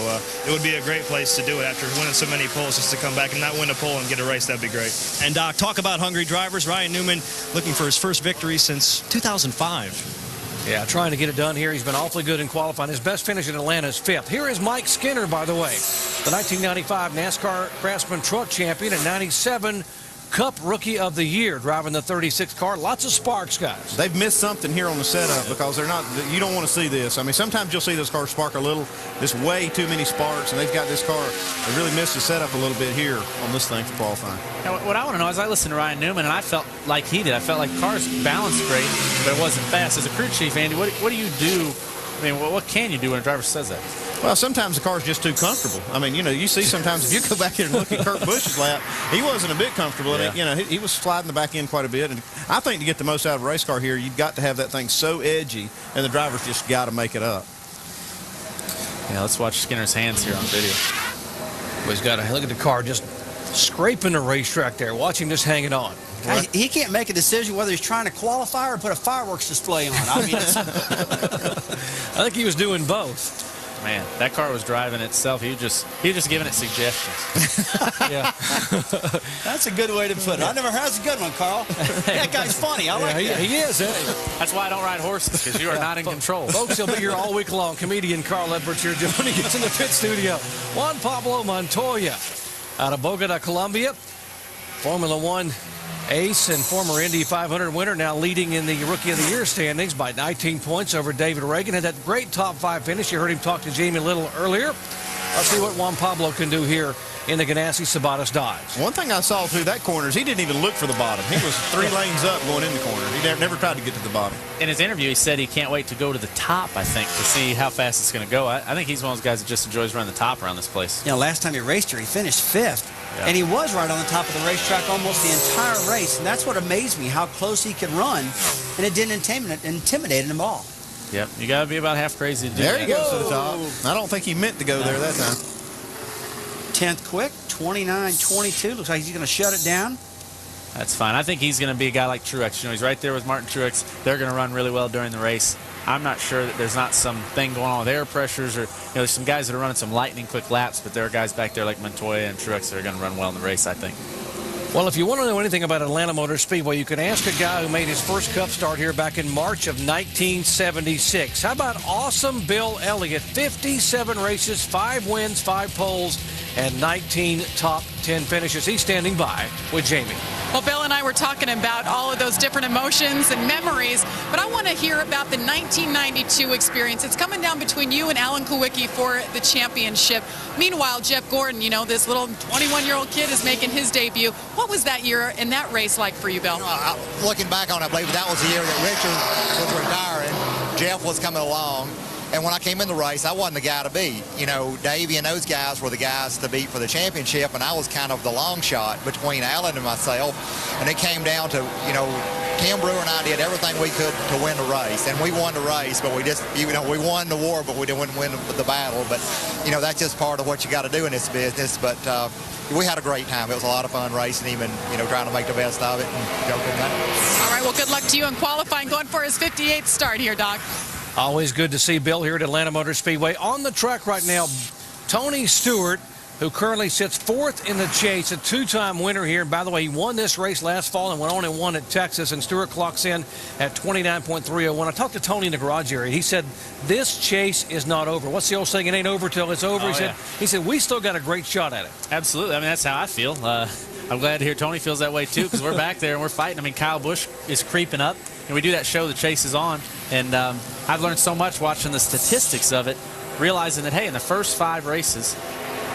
P: it would be a great place to do it after winning so many poles, just to come back and not win a pole and get a race. That'd be great.
H: And Doc, talk about hungry drivers. Ryan Newman looking for his first victory since 2005.
A: Yeah, trying to get it done here. He's been awfully good in qualifying. His best finish in Atlanta is 5th. Here is Mike Skinner, by the way, the 1995 NASCAR Craftsman Truck Champion, and 97 Cup Rookie of the Year, driving the 36 car. Lots of sparks, guys.
D: They've missed something here on the setup because they're not. You don't want to see this. I mean, sometimes you'll see those cars spark a little. There's way too many sparks, and they've got this car. They really missed the setup a little bit here on this thing for qualifying.
N: Now, what I want to know is I listened to Ryan Newman, and I felt like he did. I felt like the car's balanced great, but it wasn't fast. As a crew chief, Andy, what do you do? I mean, what can you do when a driver says that?
D: Well, sometimes the car's just too comfortable. I mean, you see sometimes if you go back here and look at Kurt Busch's lap, he wasn't a bit comfortable.
N: Yeah.
D: And he was sliding the back end quite a bit. And I think to get the most out of a race car here, you've got to have that thing so edgy, and the driver's just got to make it up.
N: Yeah, let's watch Skinner's hands here on video.
A: Well, he's got to look at the car just scraping the racetrack there. Watch him just hanging on.
C: Right. He can't make a decision whether he's trying to qualify or put a fireworks display on. I mean,
A: I think he was doing both.
N: Man, that car was driving itself. He was just giving it suggestions.
A: Yeah.
C: That's a good way to put it. I never heard. That's a good one, Carl. That guy's funny. I like that.
A: He is.
N: That's why I don't ride horses, because you are not in control.
A: Folks, he'll be here all week long. Comedian Carl Edwards here when he gets in the pit studio. Juan Pablo Montoya out of Bogota, Colombia. Formula One ace and former Indy 500 winner, now leading in the Rookie of the Year standings by 19 points over David Reagan. Had that great top 5 finish. You heard him talk to Jamie Little earlier. Let's see what Juan Pablo can do here in the Ganassi Sabatos Dodge.
D: One thing I saw through that corner is he didn't even look for the bottom. He was 3 lanes up going in the corner. He never tried to get to the bottom.
N: In his interview, he said he can't wait to go to the top, I think, to see how fast it's going to go. I think he's one of those guys that just enjoys running the top around this place.
C: Last time he raced here, he finished 5th. Yeah. And he was right on the top of the racetrack almost the entire race. And that's what amazed me, how close he could run. And it didn't intimidate him at all.
N: Yep, you got to be about half crazy to do
D: there
N: that.
D: There he goes to the top. I don't think he meant to go there that time.
C: 10th quick, 29-22. Looks like he's going to shut it down.
N: That's fine. I think he's going to be a guy like Truex. He's right there with Martin Truex. They're going to run really well during the race. I'm not sure that there's not some thing going on with air pressures, or there's some guys that are running some lightning quick laps, but there are guys back there like Montoya and Truex that are going to run well in the race, I think.
A: Well, if you want to know anything about Atlanta Motor Speedway, you can ask a guy who made his first Cup start here back in March of 1976. How about awesome Bill Elliott? 57 races, 5 wins, 5 poles, and 19 top 10 finishes. He's standing by with Jamie.
E: Well, Bill and I were talking about all of those different emotions and memories, but I want to hear about the 1992 experience. It's coming down between you and Alan Kulwicki for the championship. Meanwhile, Jeff Gordon, this little 21-year-old kid is making his debut. What was that year and that race like for you, Bill?
Q: Looking back on it, I believe that was the year that Richard was retiring. Jeff was coming along. And when I came in the race, I wasn't the guy to beat. Davey and those guys were the guys to beat for the championship, and I was kind of the long shot between Alan and myself. And it came down to, Tim Brewer and I did everything we could to win the race. And we won the race, but we just, we won the war, but we didn't win the battle. But, that's just part of what you got to do in this business. But we had a great time. It was a lot of fun racing him and, trying to make the best of it and go from there.
E: All right, well, good luck to you in qualifying, going for his 58th start here, Doc.
A: Always good to see Bill here at Atlanta Motor Speedway. On the track right now, Tony Stewart, who currently sits 4th in the chase, a 2-time winner here. And by the way, he won this race last fall and went on and won at Texas. And Stewart clocks in at 29.301. I talked to Tony in the garage area. He said, this chase is not over. What's the old saying? It ain't over till it's over. He said, we still got a great shot at it.
N: Absolutely. I mean, that's how I feel. I'm glad to hear Tony feels that way, too, because we're back there and we're fighting. I mean, Kyle Busch is creeping up. And we do that show, The Chase is On. And I've learned so much watching the statistics of it, realizing that, hey, in the first 5 races,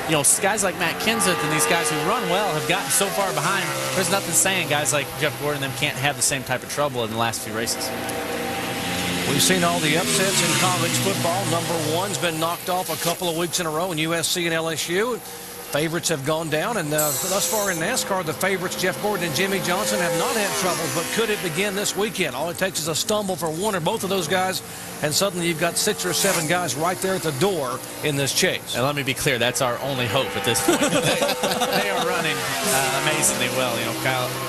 N: guys like Matt Kenseth and these guys who run well have gotten so far behind. There's nothing saying guys like Jeff Gordon and them can't have the same type of trouble in the last few races.
A: We've seen all the upsets in college football. Number 1's been knocked off a couple of weeks in a row in USC and LSU. Favorites have gone down, and thus far in NASCAR, the favorites, Jeff Gordon and Jimmy Johnson, have not had troubles, but could it begin this weekend? All it takes is a stumble for one or both of those guys, and suddenly you've got 6 or 7 guys right there at the door in this chase.
N: And let me be clear, that's our only hope at this point. They are running amazingly well.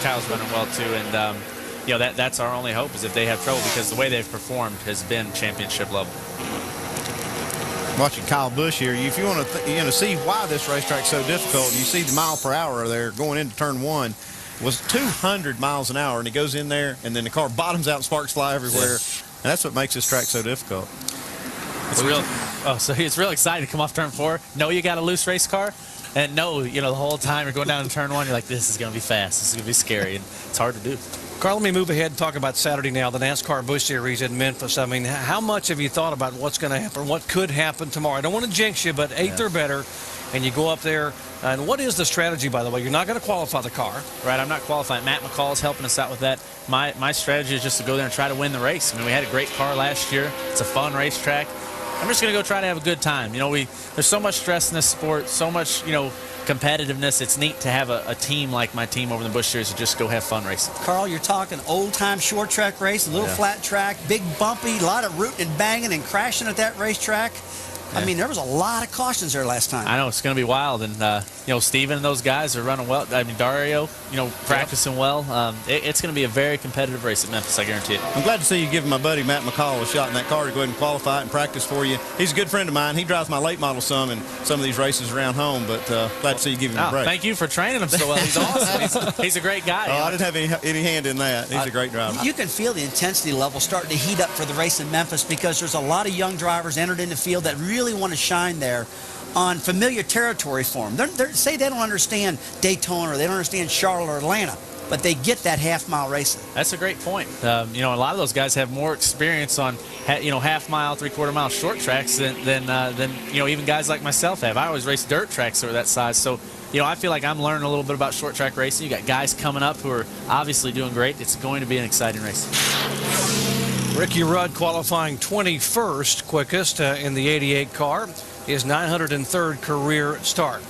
N: Kyle's running well, too, and that's our only hope is if they have trouble, because the way they've performed has been championship level.
D: Watching Kyle Busch here, if you want to see why this racetrack's so difficult, you see the mile per hour there going into turn 1 was 200 miles an hour, and he goes in there, and then the car bottoms out and sparks fly everywhere, and that's what makes this track so difficult.
N: So it's real exciting to come off turn 4. Know you got a loose race car, and no, the whole time you're going down in turn 1, you're like, this is going to be fast. This is going to be scary, and it's hard to do.
A: Carl, let me move ahead and talk about Saturday now, the NASCAR Busch Series in Memphis. I mean, how much have you thought about what's going to happen, what could happen tomorrow? I don't want to jinx you, but 8th or better, and you go up there. And what is the strategy, by the way? You're not going to qualify the car.
N: Right, I'm not qualifying. Matt McCall is helping us out with that. My strategy is just to go there and try to win the race. I mean, we had a great car last year. It's a fun racetrack. I'm just going to go try to have a good time. There's so much stress in this sport, so much, competitiveness. It's neat to have a team like my team over in the Busch Series to just go have fun racing.
C: Carl, you're talking old-time short track race, a little flat track, big bumpy, a lot of rooting and banging and crashing at that racetrack. I mean, there was a lot of cautions there last time.
N: I know, it's going to be wild. And, Steven and those guys are running well. I mean, Dario, practicing well. It's going to be a very competitive race at Memphis, I guarantee it.
D: I'm glad to see you giving my buddy Matt McCall a shot in that car to go ahead and qualify it and practice for you. He's a good friend of mine. He drives my late model some in some of these races around home, but glad to see you give him a break.
N: Thank you for training him so well. He's awesome. He's a great guy.
D: I didn't have any hand in that. He's a great driver.
C: You can feel the intensity level starting to heat up for the race in Memphis because there's a lot of young drivers entered in the field that really want to shine there on familiar territory for them. Say they don't understand Daytona or they don't understand Charlotte or Atlanta, but they get that half-mile racing.
N: That's a great point. A lot of those guys have more experience on half-mile, three-quarter-mile short tracks than even guys like myself have. I always race dirt tracks that are that size, so I feel like I'm learning a little bit about short track racing. You got guys coming up who are obviously doing great. It's going to be an exciting race.
A: Ricky Rudd qualifying 21st quickest in the 88 car, his 903rd career start.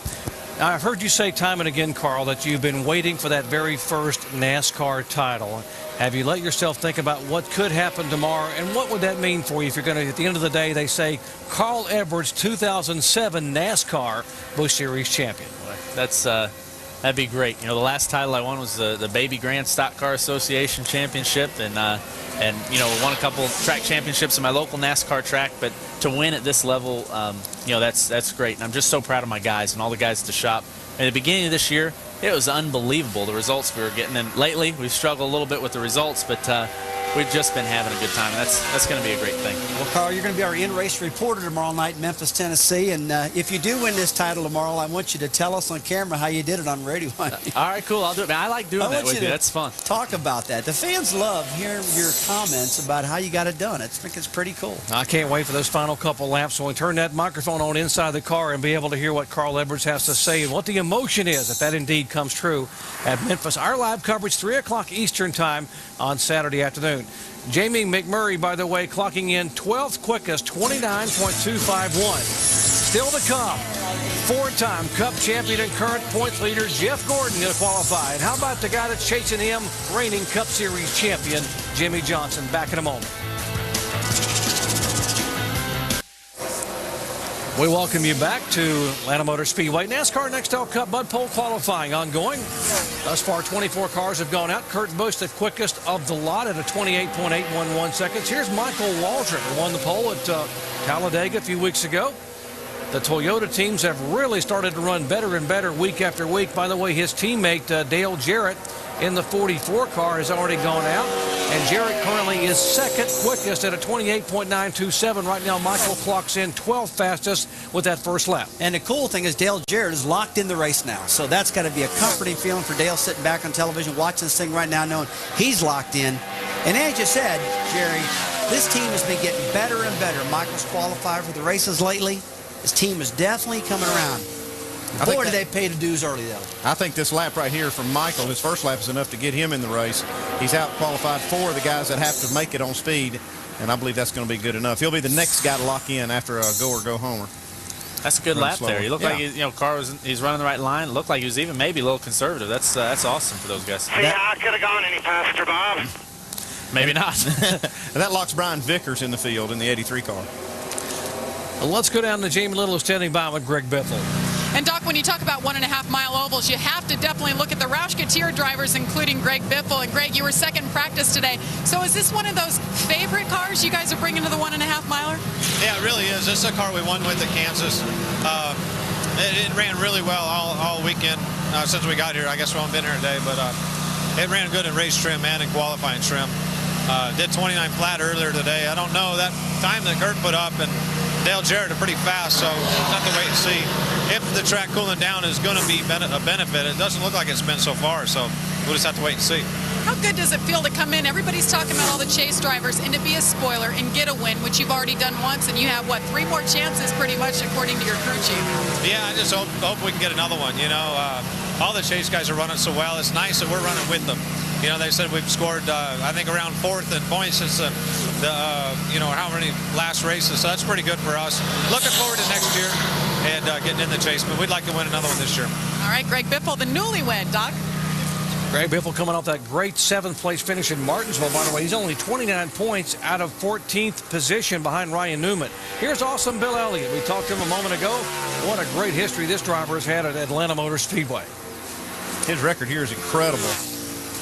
A: Now, I've heard you say time and again, Carl, that you've been waiting for that very first NASCAR title. Have you let yourself think about what could happen tomorrow, and what would that mean for you if you're going to, at the end of the day, they say Carl Edwards, 2007 NASCAR Busch Series champion?
N: That'd be great. The last title I won was the Baby Grand Stock Car Association Championship, and won a couple track championships in my local NASCAR track. But to win at this level, that's great. And I'm just so proud of my guys and all the guys at the shop. At the beginning of this year, it was unbelievable, the results we were getting. And lately, we've struggled a little bit with the results, but we've just been having a good time, and that's going to be a great thing.
C: Well, Carl, you're going to be our in-race reporter tomorrow night in Memphis, Tennessee, and if you do win this title tomorrow, I want you to tell us on camera how you did it on radio.
N: All right, cool. I'll do it, man. I like doing that with you. That's fun.
C: Talk about that. The fans love hearing your comments about how you got it done. I think it's pretty cool.
A: I can't wait for those final couple laps when we turn that microphone on inside the car and be able to hear what Carl Edwards has to say and what the emotion is, if that indeed comes true at Memphis. Our live coverage, 3 o'clock Eastern time on Saturday afternoon. Jamie McMurray, by the way, clocking in 12th quickest, 29.251. Still to come, 4-time Cup champion and current points leader Jeff Gordon going to qualify. And how about the guy that's chasing him, reigning Cup Series champion Jimmy Johnson? Back in a moment. We welcome you back to Atlanta Motor Speedway. NASCAR Nextel Cup Bud Pole qualifying ongoing. Thus far, 24 cars have gone out. Kurt Busch, the quickest of the lot at a 28.811 seconds. Here's Michael Waldron, who won the pole at Talladega a few weeks ago. The Toyota teams have really started to run better and better week after week. By the way, his teammate Dale Jarrett in the 44 car has already gone out. And Jarrett currently is second quickest at a 28.927. Right now, Michael clocks in 12th fastest with that first lap.
C: And the cool thing is Dale Jarrett is locked in the race now. So that's got to be a comforting feeling for Dale sitting back on television watching this thing right now knowing he's locked in. And as you said, Jerry, this team has been getting better and better. Michael's qualified for the races lately. His team is definitely coming around. Boy, did they pay the dues early, though.
D: I think this lap right here from Michael, his first lap, is enough to get him in the race. He's out-qualified 4 of the guys that have to make it on speed, and I believe that's going to be good enough. He'll be the next guy to lock in after a go-or-go-homer.
N: That's a good lap there. He looked like he's running the right line. It looked like he was even maybe a little conservative. That's awesome for those guys.
B: See, I could have gone any faster, Bob.
N: Maybe not.
D: And that locks Brian Vickers in the field in the 83 car.
A: Well, let's go down to Jamie Little, who's standing by with Greg Biffle.
E: And, Doc, when you talk about 1.5-mile ovals, you have to definitely look at the Roush drivers, including Greg Biffle. And, Greg, you were second in practice today. So is this one of those favorite cars you guys are bringing to the 1.5-miler?
R: Yeah, it really is. This is a car we won with at Kansas. It ran really well all weekend since we got here. I guess we haven't been here today, but it ran good in race trim and in qualifying trim. Did 29 flat earlier today. I don't know that time that Kurt put up and Dale Jarrett are pretty fast, so we'll have to wait and see if the track cooling down is going to be a benefit. It doesn't look like it's been so far, so we'll just have to wait and see.
E: How good does it feel to come in? Everybody's talking about all the chase drivers, and to be a spoiler and get a win, which you've already done once, and you have, what, 3 more chances pretty much according to your crew chief.
R: Yeah, I just hope we can get another one. You know, all the chase guys are running so well. It's nice that we're running with them. You know, they said we've scored, I think, around 4th in points since you know, how many last races. So that's pretty good for us. Looking forward to next year and getting in the chase, but we'd like to win another one this year.
E: All right, Greg Biffle, the newlywed, Doc.
A: Greg Biffle coming off that great 7th place finish in Martinsville, by the way. He's only 29 points out of 14th position behind Ryan Newman. Here's awesome Bill Elliott. We talked to him a moment ago. What a great history this driver has had at Atlanta Motor Speedway.
D: His record here is incredible.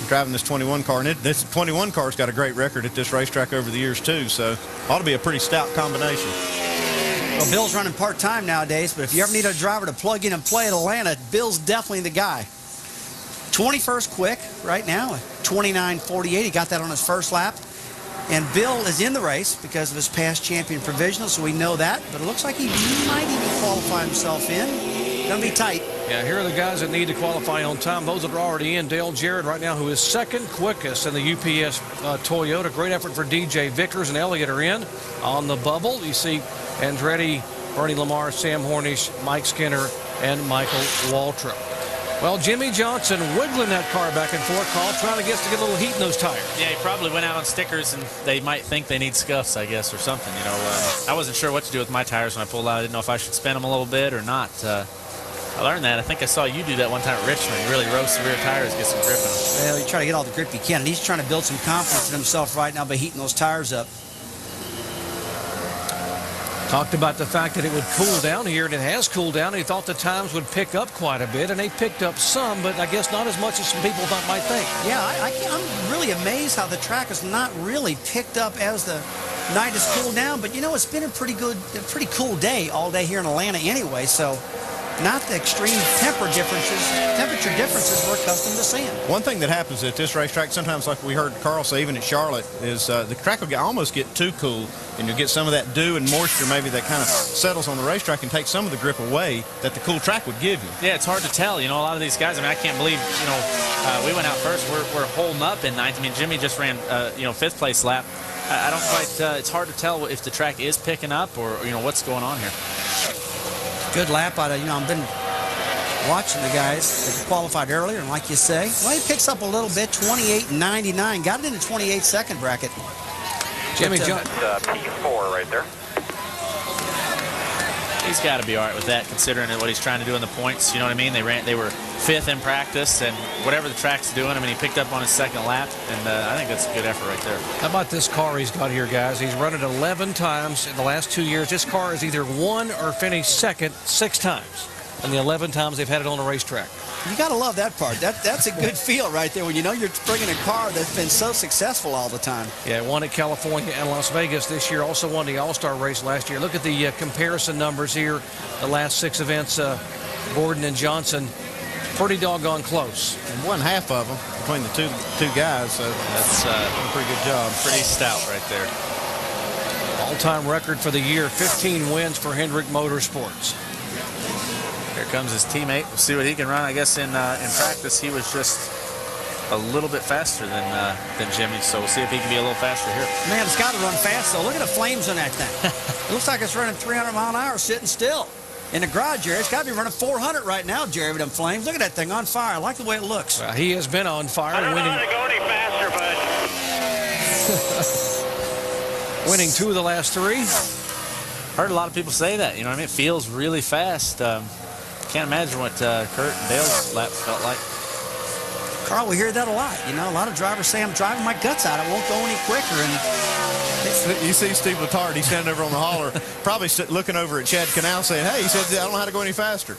D: Driving this 21 car, and this 21 car's got a great record at this racetrack over the years too, so ought to be a pretty stout combination.
C: Well, Bill's running part-time nowadays, but if you ever need a driver to plug in and play at Atlanta, Bill's definitely the guy. 21st quick right now, 29.48. He got that on his first lap. And Bill is in the race because of his past champion provisional, so we know that. But it looks like he might even qualify himself in. Gonna be tight.
A: Yeah, here are the guys that need to qualify on time. Those that are already in. Dale Jarrett right now, who is 2nd quickest in the UPS Toyota. Great effort for DJ Vickers and Elliott are in on the bubble. You see Andretti, Bernie Lamar, Sam Hornish, Mike Skinner, and Michael Waltrip. Well, Jimmy Johnson wiggling that car back and forth, Carl, trying to get a little heat in those tires.
N: Yeah, he probably went out on stickers, and they might think they need scuffs, I guess, or something. You know, I wasn't sure what to do with my tires when I pulled out. I didn't know if I should spin them a little bit or not. I learned that. I think I saw you do that one time at Richmond. You really roast the rear tires, get some grip in them.
C: Well, you try to get all the grip you can, and he's trying to build some confidence in himself right now by heating those tires up.
A: Talked about the fact that it would cool down here, and it has cooled down. He thought the times would pick up quite a bit, and they picked up some, but I guess not as much as some people might think.
C: Yeah, I'm really amazed how the track has not really picked up as the night has cooled down. But, you know, it's been a pretty cool day all day here in Atlanta anyway, so not the extreme temperature differences we're accustomed to seeing.
D: One thing that happens at this racetrack, sometimes like we heard Carl say, even at Charlotte, is the track will almost get too cool, and you'll get some of that dew and moisture maybe that kind of settles on the racetrack and takes some of the grip away that the cool track would give you.
N: Yeah, it's hard to tell. You know, a lot of these guys, I mean, I can't believe, you know, we went out first. We're holding up in 9th. I mean, Jimmy just ran, you know, 5th place lap. I don't quite, it's hard to tell if the track is picking up or, you know, what's going on here.
C: Good lap out of, you know, I've been watching the guys that qualified earlier, and like you say, well, he picks up a little bit, 28.99, got it in the 28-second bracket.
A: Jimmy Johnson.
B: P4 right there.
N: He's got to be all right with that, considering what he's trying to do in the points. You know what I mean? They were 5th in practice, and whatever the track's doing, I mean, he picked up on his 2nd lap, and I think that's a good effort right there.
A: How about this car he's got here, guys? He's run it 11 times in the last 2 years. This car has either won or finished 2nd 6 times. And the 11 times they've had it on a racetrack.
C: You got to love that part. That's a good feel right there when you know you're bringing a car that's been so successful all the time.
A: Yeah, won at California and Las Vegas this year. Also won the All-Star race last year. Look at the comparison numbers here. The last 6 events, Gordon and Johnson, pretty doggone close.
D: And won half of them between the two guys, so that's a pretty good job.
N: Pretty stout right there.
A: All-time record for the year, 15 wins for Hendrick Motorsports.
N: Here comes his teammate. We'll see what he can run. I guess in practice he was just a little bit faster than Jimmy, so we'll see if he can be a little faster here.
C: Man, it's got to run fast, though. Look at the flames on that thing. It looks like it's running 300 mile an hour sitting still. In the garage, Jerry, it's got to be running 400 right now, Jerry, with them flames. Look at that thing on fire. I like the way it looks.
A: Well, he has been on fire.
B: I don't know how to go any faster, bud.
A: Winning 2 of the last 3.
N: Heard a lot of people say that. You know what I mean? It feels really fast. Can't imagine what Kurt and Dale's lap felt like.
C: Carl, we hear that a lot. You know, a lot of drivers say, I'm driving my guts out. It won't go any quicker. And
D: you see Steve Letard, he's standing over on the hauler, probably looking over at Chad Canal saying, hey, he said, I don't know how to go any faster.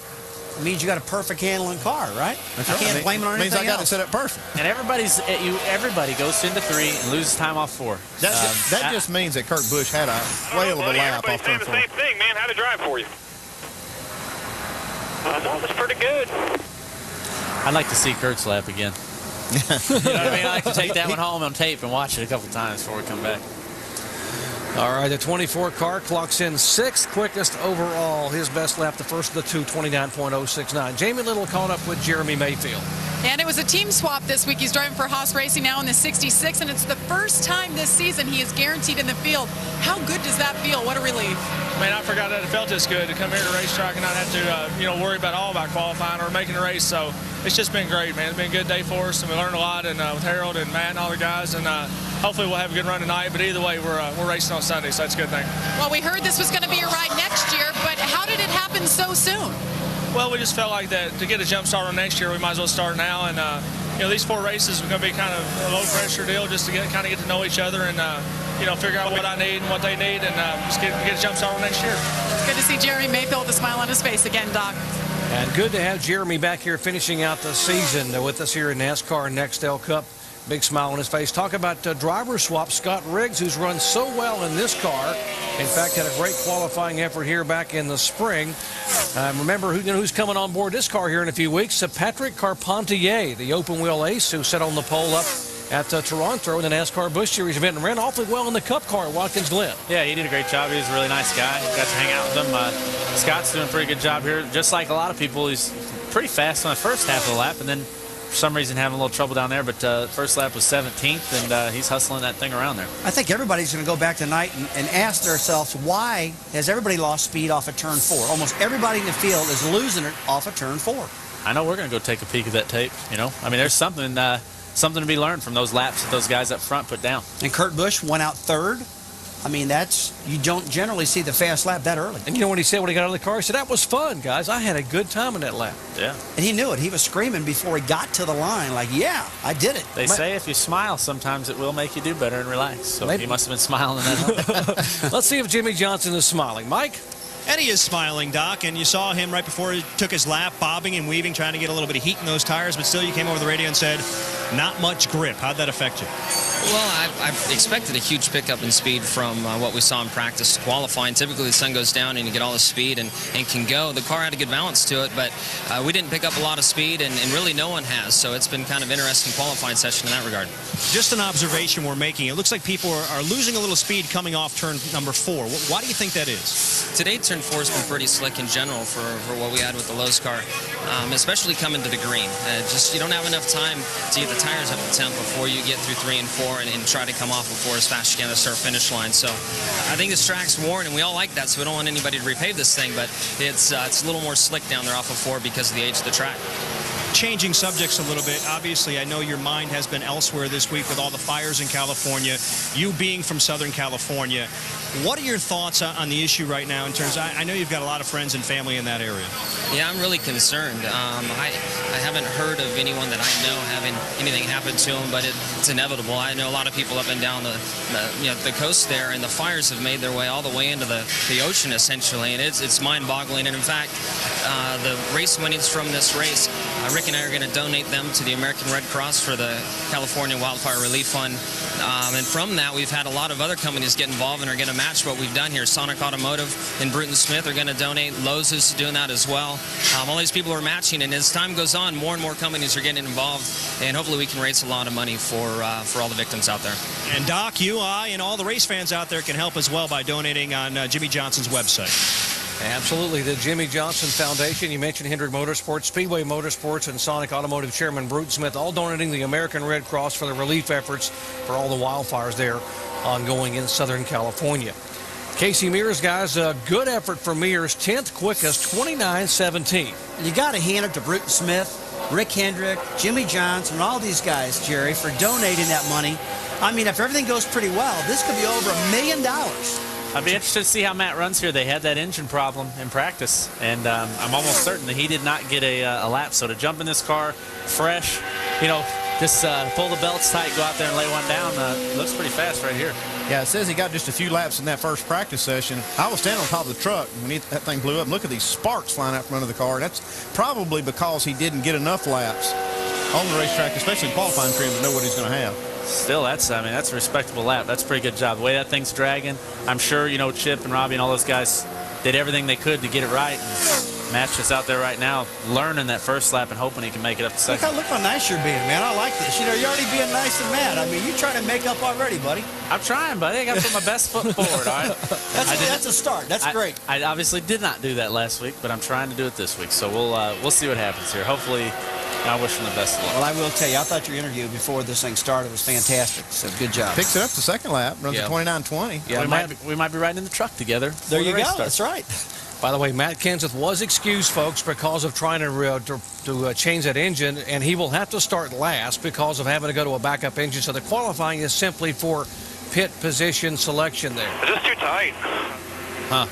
C: It means you got a perfect handling car, right?
D: That's
C: I can't blame it on anything
D: means I got
C: else.
D: it set up perfect.
N: And everybody goes into 3 and loses time off 4.
D: That just means that Kurt Busch had a whale of a lap off turn 4.
B: Everybody's saying the same thing, man. How'd it drive for you? I thought it was pretty good.
N: I'd like to see Kurt's lap again. You know what I mean? I like to take that one home on tape and watch it a couple times before we come back.
A: All right, the 24 car clocks in 6th quickest overall. His best lap, the first of the two, 29.069. Jamie Little caught up with Jeremy Mayfield.
E: And it was a team swap this week. He's driving for Haas Racing now in the 66, and it's the first time this season he is guaranteed in the field. How good does that feel? What a relief.
S: Man, I forgot that it felt this good to come here to the racetrack and not have to, worry about qualifying or making a race. So it's just been great, man. It's been a good day for us, and we learned a lot and with Harold and Matt and all the guys, and hopefully we'll have a good run tonight. But either way, we're racing on Sunday, so that's a good thing.
E: Well, we heard this was going to be a ride next year, but how did it happen so soon?
S: Well, we just felt like that to get a jump start on next year, we might as well start now. And these 4 races are going to be kind of a low pressure deal, just to get to know each other and figure out what I need and what they need, and just get a jump start on next year.
E: It's good to see Jeremy Mayfield with a smile on his face again, Doc.
A: And good to have Jeremy back here finishing out the season with us here in NASCAR Nextel Cup. Big smile on his face. Talk about driver swap. Scott Riggs, who's run so well in this car. In fact, had a great qualifying effort here back in the spring. Remember who's coming on board this car here in a few weeks? Patrick Carpentier, the open-wheel ace who set on the pole up at Toronto in the NASCAR Busch Series event and ran awfully well in the Cup car at Watkins Glen.
N: Yeah, he did a great job. He was a really nice guy. Got to hang out with him. Scott's doing a pretty good job here. Just like a lot of people, he's pretty fast on the first half of the lap, and then for some reason having a little trouble down there, but first lap was 17th, and he's hustling that thing around there.
C: I think everybody's going to go back tonight and ask themselves, why has everybody lost speed off of turn 4? Almost everybody in the field is losing it off of turn 4.
N: I know we're going to go take a peek at that tape, there's something to be learned from those laps that those guys up front put down.
C: And Kurt Busch went out 3rd. I mean, you don't generally see the fast lap that early.
A: And you know what he said when he got out of the car? He said, that was fun, guys. I had a good time in that lap.
N: Yeah.
C: And he knew it. He was screaming before he got to the line, like, yeah, I did it.
N: They say if you smile, sometimes it will make you do better and relax. So he must have been smiling in that.
A: Let's see if Jimmy Johnson is smiling. Mike?
H: And he is smiling, Doc, and you saw him right before he took his lap, bobbing and weaving, trying to get a little bit of heat in those tires, but still you came over the radio and said, not much grip. How'd that affect you?
T: Well, I expected a huge pickup in speed from what we saw in practice qualifying. Typically, the sun goes down and you get all the speed and can go. The car had a good balance to it, but we didn't pick up a lot of speed, and really no one has, so it's been kind of interesting qualifying session in that regard.
H: Just an observation we're making. It looks like people are losing a little speed coming off turn number 4. Why do you think that is?
T: Today, turn 4 has been pretty slick in general for what we had with the Lowe's car, especially coming to the green. You don't have enough time to get the tires up to temp before you get through 3 and 4 and try to come off before as fast as you can to start finish line. So I think this track's worn, and we all like that, so we don't want anybody to repave this thing, but it's a little more slick down there off of 4 because of the age of the track.
H: Changing subjects a little bit, obviously I know your mind has been elsewhere this week with all the fires in California, you being from Southern California. What are your thoughts on the issue right now in terms of, I know you've got a lot of friends and family in that area.
T: Yeah, I'm really concerned. I haven't heard of anyone that I know having anything happen to them, but it's inevitable. I know a lot of people up and down the coast there, and the fires have made their way all the way into the ocean essentially, and it's mind-boggling. And in fact, the race winnings from this race, Rick and I are going to donate them to the American Red Cross for the California Wildfire Relief Fund. And from that, we've had a lot of other companies get involved and are going to match what we've done here. Sonic Automotive and Bruton Smith are going to donate. Lowe's is doing that as well. All these people are matching, and as time goes on, more and more companies are getting involved, and hopefully we can raise a lot of money for all the victims out there.
H: And Doc, you, I, and all the race fans out there can help as well by donating on Jimmy Johnson's website.
A: Absolutely. The Jimmy Johnson Foundation, you mentioned Hendrick Motorsports, Speedway Motorsports, and Sonic Automotive Chairman Bruton Smith, all donating the American Red Cross for the relief efforts for all the wildfires there ongoing in Southern California. Casey Mears, guys, a good effort for Mears, 10th quickest, 29.17.
C: You got to hand it to Bruton Smith, Rick Hendrick, Jimmy Johnson, and all these guys, Jerry, for donating that money. I mean, if everything goes pretty well, this could be over $1 million.
N: I'd be interested to see how Matt runs here. They had that engine problem in practice, and I'm almost certain that he did not get a lap. So to jump in this car fresh, just pull the belts tight, go out there and lay one down, looks pretty fast right here.
D: Yeah, it says he got just a few laps in that first practice session. I was standing on top of the truck when that thing blew up. Look at these sparks flying out from under the car. That's probably because he didn't get enough laps on the racetrack, especially in qualifying for him to know what he's going to have.
N: Still, that's a respectable lap. That's a pretty good job. The way that thing's dragging, I'm sure, Chip and Robbie and all those guys did everything they could to get it right. And Matt's just out there right now learning that first lap and hoping he can make it up to second.
C: Look how nice you're being, man. I like this. You know, you're already being nice and mad. I mean, you're trying to make up already, buddy.
N: I'm trying, buddy. I got to put my best foot forward, all right?
C: That's a start. That's great.
N: I obviously did not do that last week, but I'm trying to do it this week. So we'll see what happens here. Hopefully, I wish him the best of luck.
C: Well, I will tell you, I thought your interview before this thing started was fantastic. So good job.
D: Picks it up the second lap, runs a 29.20.
N: Yeah, we might be riding in the truck together.
C: There you go. That's right.
A: By the way, Matt Kenseth was excused, folks, because of trying to change that engine, and he will have to start last because of having to go to a backup engine. So the qualifying is simply for pit position selection there.
B: It's just too tight.
N: Huh.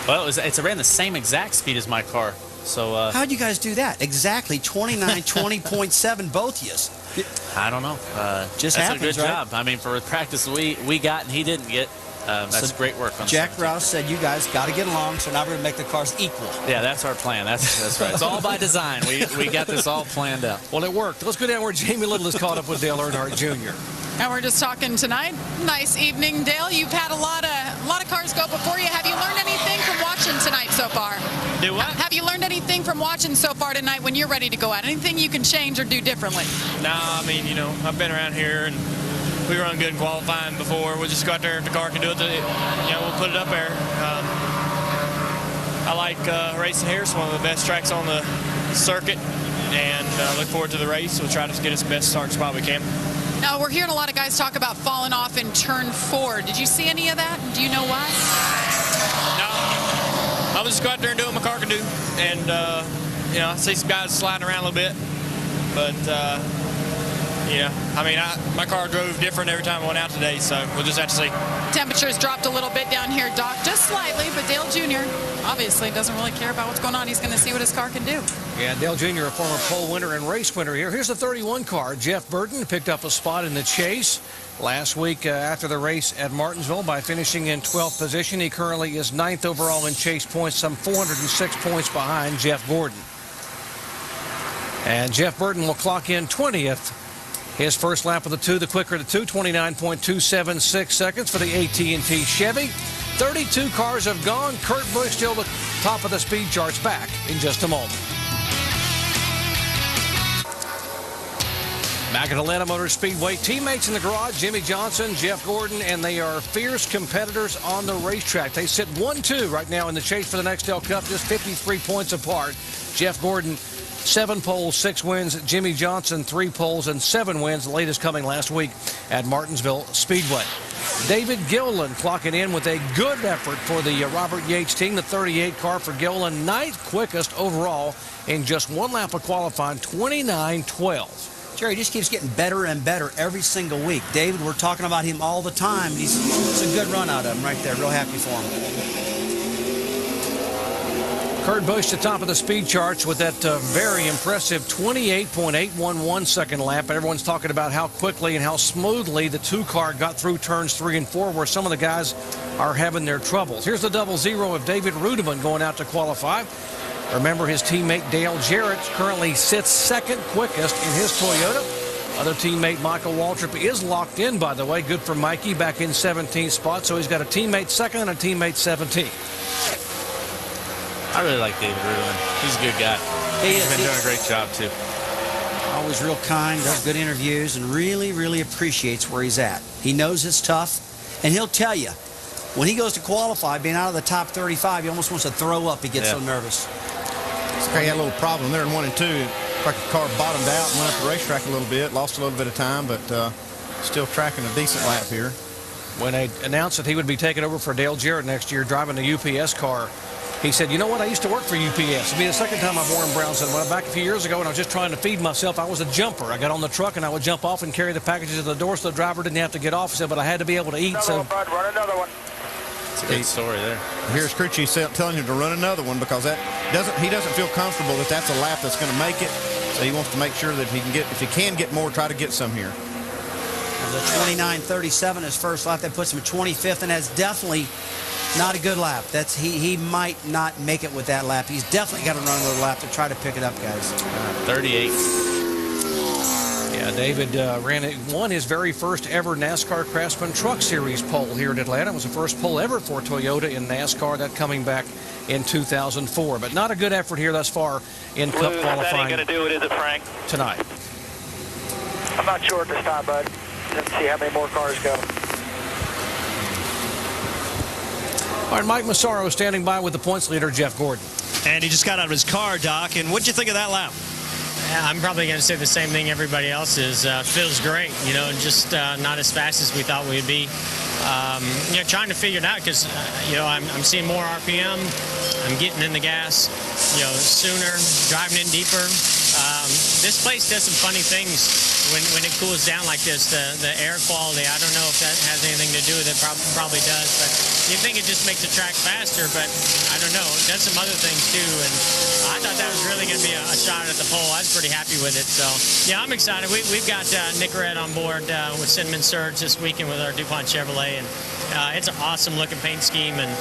N: Well, it ran the same exact speed as my car. So
C: how'd you guys do that? Exactly 29:20.7, both of you.
N: I don't know.
C: Just
N: that's
C: happens,
N: a good
C: right?
N: job. I mean, for practice we got and he didn't get. That's great work on
C: Jack Roush said you guys got to get along, so now we're going to make the cars equal.
N: Yeah, that's our plan. That's right. It's all by design. We got this all planned out.
A: Well, it worked. Let's go down where Jamie Little is caught up with Dale Earnhardt Jr.
E: And we're just talking tonight. Nice evening, Dale. You've had a lot of cars go before you. Have you learned anything from watching tonight so far?
K: Do what?
E: Have you learned anything from watching so far tonight when you're ready to go out? Anything you can change or do differently?
K: No, I mean, you know, I've been around here and we run good in qualifying before. We'll just go out there if the car can do it. We'll put it up there. I like racing here. It's one of the best tracks on the circuit, and look forward to the race. We'll try to get us the best start spot we can.
E: Now, we're hearing a lot of guys talk about falling off in turn 4. Did you see any of that? Do you know why?
K: No. I'll just go out there and do what my car can do. And, I see some guys sliding around a little bit. But, I mean, my car drove different every time I went out today, so we'll just have to see.
E: Temperatures dropped a little bit down here, Doc, just slightly, but Dale Jr. obviously doesn't really care about what's going on. He's going to see what his car can do.
A: Yeah, Dale Jr., a former pole winner and race winner here. Here's the 31 car. Jeff Burton picked up a spot in the chase last week after the race at Martinsville by finishing in 12th position. He currently is 9th overall in chase points, some 406 points behind Jeff Gordon. And Jeff Burton will clock in 20th. His first lap of the two, the quicker of the two, 29.276 seconds for the AT&T Chevy. 32 cars have gone. Kurt Busch still the top of the speed charts. Back in just a moment. Back at Atlanta Motor Speedway, teammates in the garage, Jimmy Johnson, Jeff Gordon, and they are fierce competitors on the racetrack. They sit 1-2 right now in the chase for the Nextel Cup, just 53 points apart. Jeff Gordon, 7 poles, 6 wins. Jimmy Johnson, 3 poles and 7 wins. The latest coming last week at Martinsville Speedway. David Gilliland clocking in with a good effort for the Robert Yates team. The 38 car for Gilliland, 9th quickest overall in just one lap of qualifying, 29.12.
C: Jerry just keeps getting better and better every single week. David, we're talking about him all the time. It's a good run out of him right there. Real happy for him.
A: Kurt Busch to top of the speed charts with that very impressive 28.811 second lap. Everyone's talking about how quickly and how smoothly the 2-car got through turns 3 and 4, where some of the guys are having their troubles. Here's the 0-0 of David Rudeman going out to qualify. Remember, his teammate Dale Jarrett currently sits 2nd quickest in his Toyota. Other teammate Michael Waltrip is locked in, by the way. Good for Mikey, back in 17th spot. So he's got a teammate 2nd and a teammate 17th.
N: I really like David Rudeman. He's a good guy. He's been doing a great job, too.
C: Always real kind, does good interviews, and really, really appreciates where he's at. He knows it's tough, and he'll tell you, when he goes to qualify, being out of the top 35, he almost wants to throw up. He gets so nervous.
D: He had a little problem there in 1 and 2. Like the car bottomed out and went up the racetrack a little bit, lost a little bit of time, but still tracking a decent lap here.
A: When they announced that he would be taking over for Dale Jarrett next year, driving the UPS car, he said, you know what, I used to work for UPS. It'll be the second time I've worn brown. Said, well, back a few years ago when I was just trying to feed myself, I was a jumper. I got on the truck and I would jump off and carry the packages to the door so the driver didn't have to get off. He said, but I had to be able to eat.
B: Another one, bud. Run another one.
N: It's a good story there.
D: Here's Critchie telling him to run another one because he doesn't feel comfortable that that's a lap that's going to make it. So he wants to make sure that if he can get more, try to get some here.
C: The 29.37 his first lap. That puts him at 25th, and that's definitely not a good lap. He might not make it with that lap. He's definitely got to run another lap to try to pick it up, guys.
N: 38.
A: Yeah, Yeah, David won his very first ever NASCAR Craftsman Truck Series pole here in Atlanta. It was the first pole ever for Toyota in NASCAR, that coming back in 2004. But not a good effort here thus far in Cup qualifying.
B: That ain't going to do it, is it, Frank?
A: Tonight.
J: I'm not sure at this time, bud. Let's see how many more cars go.
A: All right, Mike Massaro standing by with the points leader, Jeff Gordon.
H: And he just got out of his car, Doc. And what'd you think of that lap?
U: I'm probably going to say the same thing everybody else is. Feels great, just not as fast as we thought we'd be. Trying to figure it out because, I'm seeing more RPM. I'm getting in the gas, sooner, driving in deeper. This place does some funny things when it cools down like this. The air quality, I don't know if that has anything to do with it. Probably does, but you think it just makes the track faster, but I don't know. It does some other things too, and I thought that was really going to be a shot at the pole. I was pretty happy with it. So, yeah, I'm excited. We've got Nick Red on board with Cinnamon Surge this weekend with our DuPont Chevrolet, and it's an awesome looking paint scheme, and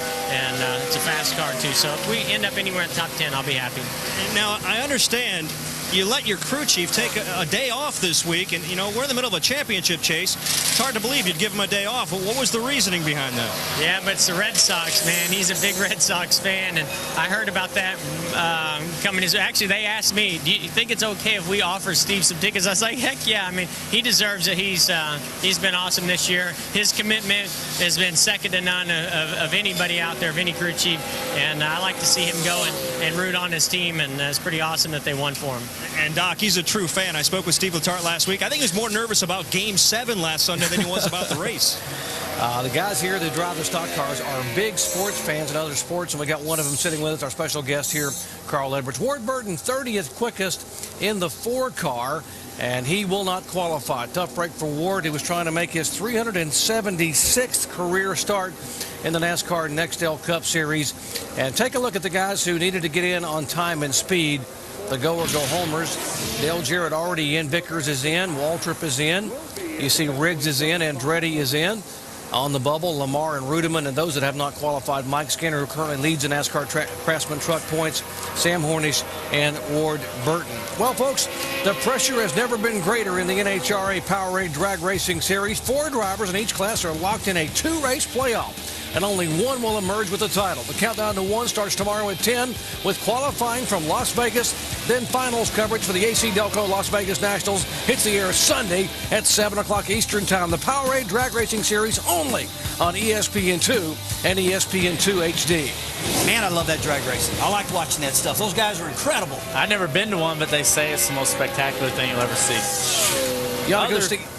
U: it's a fast car too. So if we end up anywhere in the top 10, I'll be happy.
H: Now, I understand you let your crew chief take a day off this week, and we're in the middle of a championship chase. It's hard to believe you'd give him a day off. What was the reasoning behind that?
U: Yeah, but it's the Red Sox, man. He's a big Red Sox fan, and I heard about that coming. Actually, they asked me, do you think it's okay if we offer Steve some tickets? I was like, heck yeah. I mean, he deserves it. He's been awesome this year. His commitment has been second to none of anybody out there, of any crew chief, and I like to see him go and root on his team, and it's pretty awesome that they won for him.
H: And, Doc, he's a true fan. I spoke with Steve Letarte last week. I think he was more nervous about Game 7 last Sunday than he was about the race.
A: The guys here that drive the stock cars are big sports fans in other sports, and we got one of them sitting with us, our special guest here, Carl Edwards. Ward Burton, 30th quickest in the 4-car, and he will not qualify. Tough break for Ward. He was trying to make his 376th career start in the NASCAR Nextel Cup Series. And take a look at the guys who needed to get in on time and speed. The go-homers. Dale Jarrett already in. Vickers is in. Waltrip is in. You see Riggs is in. Andretti is in. On the bubble, Lamar and Rudiman, and those that have not qualified, Mike Skinner, who currently leads the NASCAR Craftsman Truck points, Sam Hornish, and Ward Burton. Well, folks, the pressure has never been greater in the NHRA Powerade Drag Racing Series. 4 drivers in each class are locked in a 2-race playoff, and only one will emerge with the title. The countdown to 1 starts tomorrow at 10 with qualifying from Las Vegas. Then finals coverage for the AC Delco Las Vegas Nationals hits the air Sunday at 7 o'clock Eastern Time. The Powerade Drag Racing Series only on ESPN2 and ESPN2 HD.
C: Man, I love that drag racing. I like watching that stuff. Those guys are incredible.
N: I've never been to one, but they say it's the most spectacular thing you'll ever see.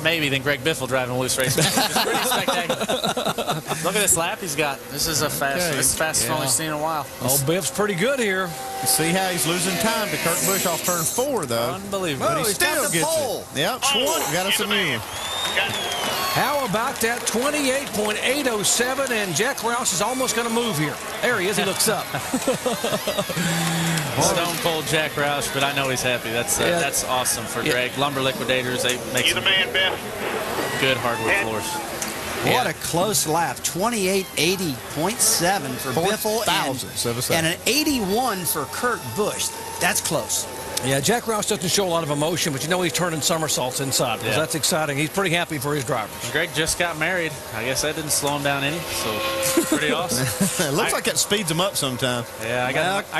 N: Maybe than Greg Biffle driving a loose race. It's pretty spectacular. Look at this lap he's got. This is a fastest we've only seen in a while.
A: Oh, Biff's pretty good here.
D: You see how he's losing time to Kurt Busch off turn 4, though.
N: Unbelievable.
D: But he still gets it. Yep, 20. Got us a million.
A: How about that 28.807, and Jack Roush is almost going to move here. There he is. He looks up.
N: Stone cold Jack Roush, but I know he's happy. That's awesome for Greg. Lumber Liquidators, they make some good hardwood floors.
C: What a close lap. 28.80.7 for Biffle and an 81 for Kurt Busch. That's close.
A: Yeah, Jack Roush doesn't show a lot of emotion, but he's turning somersaults inside because that's exciting. He's pretty happy for his drivers.
N: Greg just got married. I guess that didn't slow him down any, so pretty awesome.
D: It looks like it speeds him up sometime.
N: Yeah, I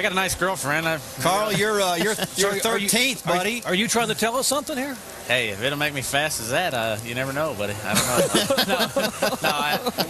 N: got a nice girlfriend.
C: Carl, you're 13th, buddy.
A: Are you trying to tell us something here?
N: Hey, if it'll make me fast as that, you never know, buddy. I don't know.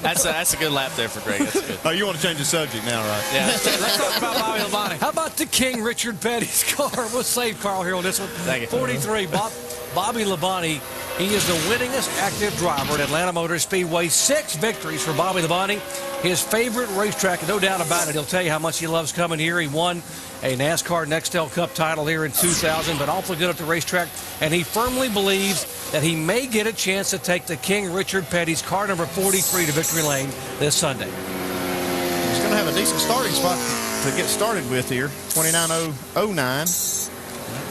N: That's a good lap there for Greg. That's good.
D: Oh, you want to change the subject now, right?
N: Yeah. Let's talk about Bobby Labonte.
A: How about the King Richard Petty's car? We'll save Carl here on this one.
N: Thank you.
A: 43, Bobby Labonte. He is the winningest active driver at Atlanta Motor Speedway. 6 victories for Bobby Labonte. His favorite racetrack, no doubt about it. He'll tell you how much he loves coming here. He won a NASCAR Nextel Cup title here in 2000, but awfully good at the racetrack. And he firmly believes that he may get a chance to take the King Richard Petty's car number 43 to victory lane this Sunday.
D: He's going to have a decent starting spot to get started with here. 29.09.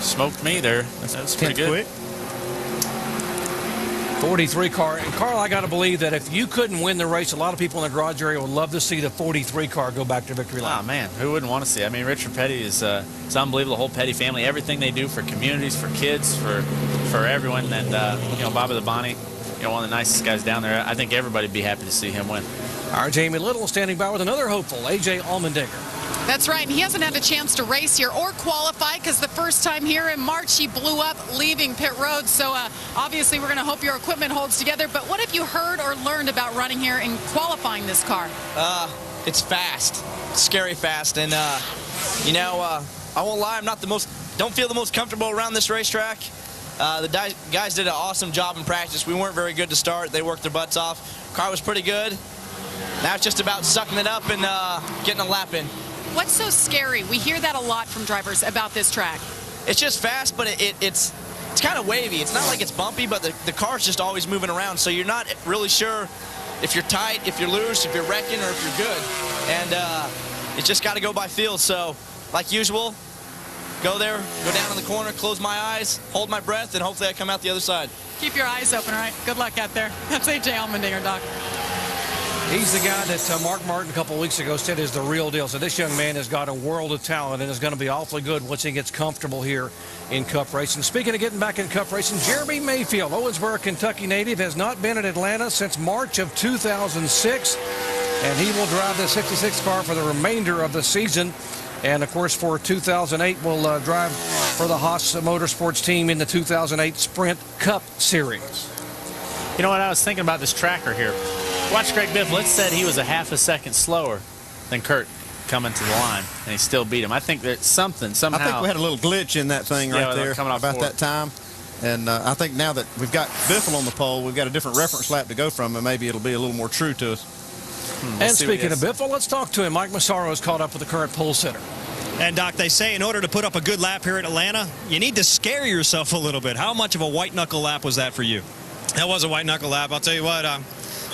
N: Smoked me there. That's pretty good.
D: Quick.
A: 43 car. And Carl, I got to believe that if you couldn't win the race, a lot of people in the garage area would love to see the 43 car go back to victory lane.
N: Oh, man, who wouldn't want to see? I mean, Richard Petty is it's unbelievable. The whole Petty family, everything they do for communities, for kids, for everyone. And, you know, Bobby Labonte, you know, one of the nicest guys down there. I think everybody would be happy to see him win.
A: Our Jamie Little standing by with another hopeful, A.J. Allmendinger.
E: That's right, and he hasn't had a chance to race here or qualify because the first time here in March he blew up leaving pit road. So obviously we're going to hope your equipment holds together. But what have you heard or learned about running here and qualifying this car?
F: It's fast, scary fast, and you know, I won't lie, don't feel the most comfortable around this racetrack. The guys did an awesome job in practice. We weren't very good to start. They worked their butts off. Car was pretty good. Now it's just about sucking it up and getting a lap in.
E: What's so scary? We hear that a lot from drivers about this track.
F: It's just fast, but it's kind of wavy. It's not like it's bumpy, but the car's just always moving around, so you're not really sure if you're tight, if you're loose, if you're wrecking, or if you're good. And it's just got to go by feel. So, like usual, go there, go down in the corner, close my eyes, hold my breath, and hopefully I come out the other side.
E: Keep your eyes open, all right? Good luck out there. That's A.J. Allmendinger, Doc.
A: He's the guy that Mark Martin a couple of weeks ago said is the real deal. So this young man has got a world of talent and is going to be awfully good once he gets comfortable here in Cup racing. Speaking of getting back in Cup racing, Jeremy Mayfield, Owensboro, Kentucky native, has not been at Atlanta since March of 2006. And he will drive the 66 car for the remainder of the season. And, of course, for 2008, will drive for the Haas Motorsports team in the 2008 Sprint Cup Series.
N: You know what? I was thinking about this tracker here. Watch Greg Biffle. It said he was a half a second slower than Kurt coming to the line, and he still beat him. I think that somehow.
D: I think we had a little glitch in that thing right there
N: coming off
D: about that time. And I think now that we've got Biffle on the pole, we've got a different reference lap to go from, and maybe it'll be a little more true to us.
A: And speaking of Biffle, let's talk to him. Mike Massaro is caught up with the current pole sitter.
H: And, Doc, they say in order to put up a good lap here at Atlanta, you need to scare yourself a little bit. How much of a white-knuckle lap was that for you?
R: That was a white-knuckle lap. I'll tell you what,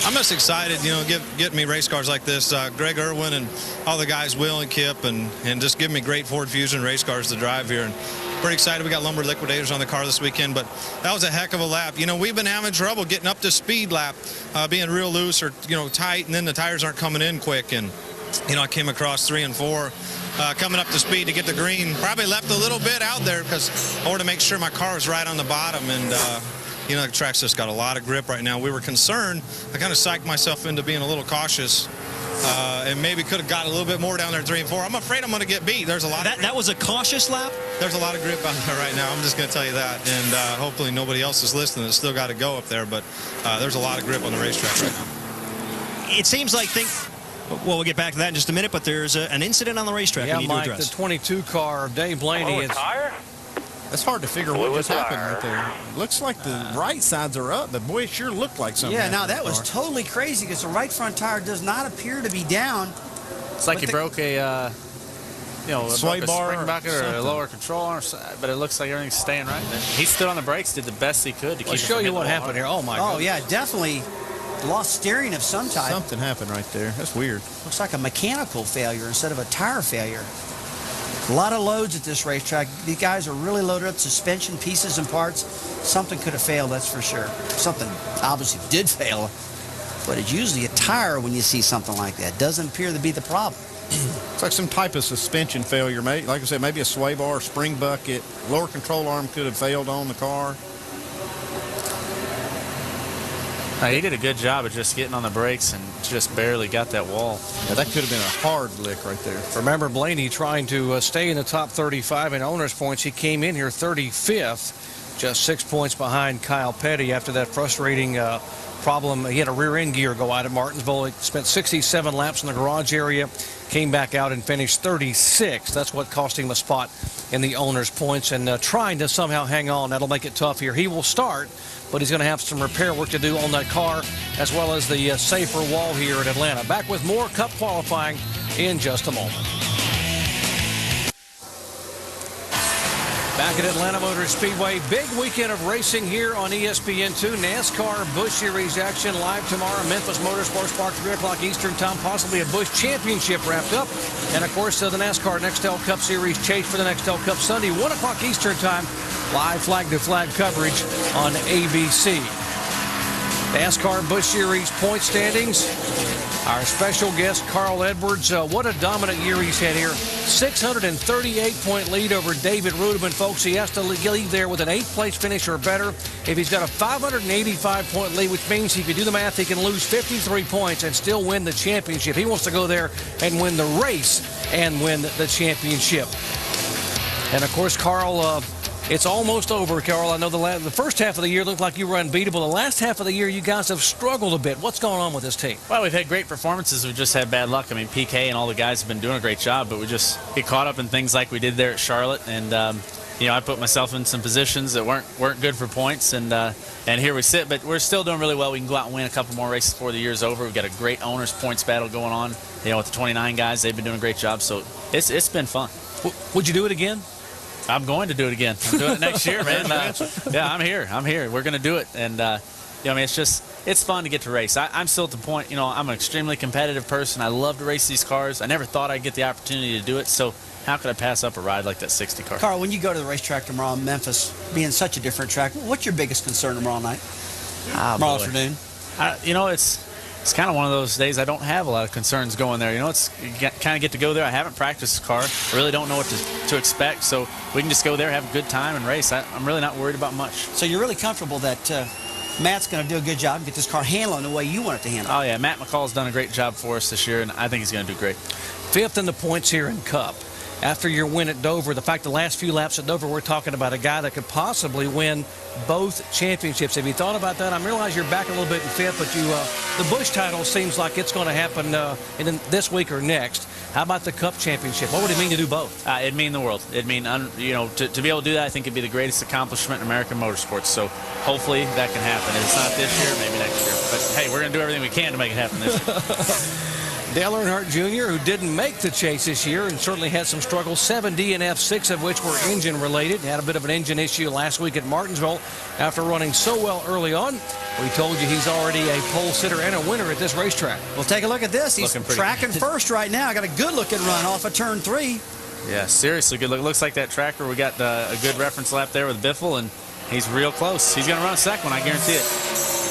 R: I'm just excited, you know, getting me race cars like this. Greg Irwin and all the guys, Will and Kip, and just give me great Ford Fusion race cars to drive here. And pretty excited. We got Lumber Liquidators on the car this weekend, but that was a heck of a lap. You know, we've been having trouble getting up to speed lap, being real loose or, you know, tight, and then the tires aren't coming in quick. And, you know, I came across 3 and 4. Coming up to speed to get the green. Probably left a little bit out there because I wanted to make sure my car was right on the bottom. And, you know, the track's just got a lot of grip right now. We were concerned. I kind of psyched myself into being a little cautious and maybe could have got a little bit more down there 3 and 4. I'm afraid I'm going to get beat. There's a lot of grip.
H: That was a cautious lap?
R: There's a lot of grip out there right now. I'm just going to tell you that. And hopefully nobody else is listening. It's still got to go up there. But there's a lot of grip on the racetrack right now.
H: It seems like well, we'll get back to that in just a minute, but there's an incident on the racetrack we need to address.
A: The 22 car of Dave Blaney.
D: That's hard to figure what just happened right there. It looks like the right sides are up, but boy, it sure looked like something.
C: Yeah, now that was totally crazy because the right front tire does not appear to be down.
N: It's like he broke a, you know,
D: sway bar,
N: spring bucket or a lower control arm, but it looks like everything's staying right. He stood on the brakes, did the best he could to keep.
A: I'll show you what happened here. Oh my God.
C: Oh yeah, definitely lost steering of some type.
D: Something happened right there. That's weird.
C: Looks like a mechanical failure instead of a tire failure. A lot of loads at this racetrack. These guys are really loaded up, suspension pieces and parts. Something could have failed, that's for sure. Something obviously did fail, but it's usually a tire when you see something like that. Doesn't appear to be the problem.
D: It's like some type of suspension failure, mate. Like I said, maybe a sway bar, spring bucket, lower control arm could have failed on the car.
N: He did a good job of just getting on the brakes and just barely got that wall.
D: Yeah, that could have been a hard lick right there.
A: Remember Blaney trying to stay in the top 35 in owner's points. He came in here 35th, just 6 points behind Kyle Petty after that frustrating problem. He had a rear end gear go out at Martinsville. He spent 67 laps in the garage area, came back out and finished 36th. That's what cost him a spot in the owner's points, and trying to somehow hang on. That'll make it tough here. He will start, but he's going to have some repair work to do on that car, as well as the safer wall here at Atlanta. Back with more Cup qualifying in just a moment. Back at Atlanta Motor Speedway, big weekend of racing here on ESPN2. NASCAR Busch Series action live tomorrow. Memphis Motorsports Park, 3 o'clock Eastern time. Possibly a Busch Championship wrapped up. And, of course, the NASCAR Nextel Cup Series chase for the Nextel Cup Sunday, 1 o'clock Eastern time. Live flag-to-flag coverage on ABC. NASCAR Busch Series point standings. Our special guest, Carl Edwards. What a dominant year he's had here. 638-point lead over David Rudiman, folks. He has to leave there with an 8th-place finish or better. If he's got a 585-point lead, which means if you do the math, he can lose 53 points and still win the championship. He wants to go there and win the race and win the championship. And, of course, Carl, it's almost over, Carl. I know the first half of the year looked like you were unbeatable. The last half of the year, you guys have struggled a bit. What's going on with this team?
N: Well, we've had great performances. We've just had bad luck. I mean, PK and all the guys have been doing a great job, but we just get caught up in things like we did there at Charlotte. And, I put myself in some positions that weren't good for points, and here we sit. But we're still doing really well. We can go out and win a couple more races before the year's over. We've got a great owners points battle going on. With the 29 guys, they've been doing a great job. So it's been fun.
A: Would you do it again?
N: I'm going to do it again. I'm doing it next year, man. Yeah, I'm here. We're going to do it. And, it's fun to get to race. I'm still at the point, I'm an extremely competitive person. I love to race these cars. I never thought I'd get the opportunity to do it. So how could I pass up a ride like that 60 car?
C: Carl, when you go to the racetrack tomorrow in Memphis, being such a different track, what's your biggest concern tomorrow night? Tomorrow afternoon?
N: It's kind of one of those days I don't have a lot of concerns going there. You kind of get to go there. I haven't practiced the car. I really don't know what to expect. So we can just go there, have a good time, and race. I'm really not worried about much.
C: So you're really comfortable that Matt's going to do a good job and get this car handling the way you want it to handle?
N: Oh, yeah. Matt McCall's done a great job for us this year, and I think he's going to do great.
A: 5th in the points here in Cup. After your win at Dover, the fact the last few laps at Dover, we're talking about a guy that could possibly win both championships. Have you thought about that? I realize you're back a little bit in 5th, but the Busch title seems like it's going to happen in this week or next. How about the Cup championship? What would it mean to do both?
N: It'd mean the world. It'd mean, to be able to do that, I think it'd be the greatest accomplishment in American motorsports. So hopefully that can happen. If it's not this year, maybe next year. But, hey, we're going to do everything we can to make it happen this year.
A: Dale Earnhardt Jr., who didn't make the chase this year and certainly had some struggles, 7 DNFs, 6 of which were engine-related. Had a bit of an engine issue last week at Martinsville after running so well early on. We told you he's already a pole sitter and a winner at this racetrack.
C: Well, take a look at this. He's tracking first right now. Got a good-looking run off of turn 3.
N: Yeah, seriously good look. Looks like that tracker, we got a good reference lap there with Biffle, and he's real close. He's going to run a second one, I guarantee it.